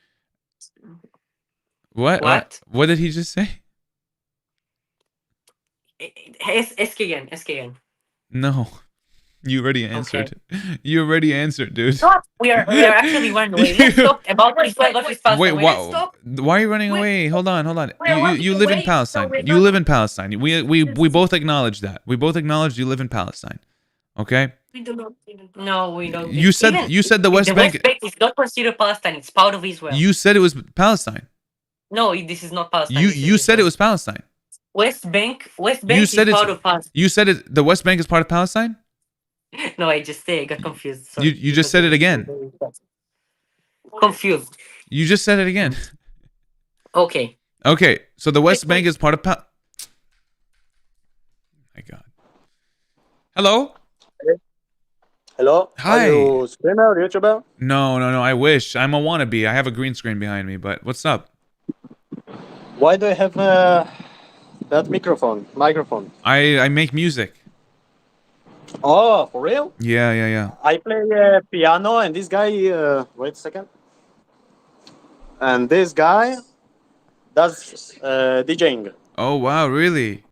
What? What did he just say? Ask again. No. You already answered. Okay. You already answered, dude. Stop. We are actually running away. Let's talk about Palestine. Wait, why are you running away? Hold on. You live in Palestine. You live in Palestine. We both acknowledge that. We both acknowledge you live in Palestine. Okay? We do not. No, we don't. You said the West Bank. The West Bank is not considered Palestine. It's part of Israel. You said it was Palestine. No, this is not Palestine. You said it was Palestine. West Bank is part of Palestine. You said the West Bank is part of Palestine? No, I got confused. Sorry. You just said it again. Confused. You just said it again. Okay. So the West Bank is part of My God. Hello? Hello? Hi. Are you streamer, YouTuber? No. I wish. I'm a wannabe. I have a green screen behind me, but what's up? Why do you have that microphone? I make music. Oh, for real? Yeah. I play piano, and this guy, wait a second. And this guy does DJing. Oh, wow, really?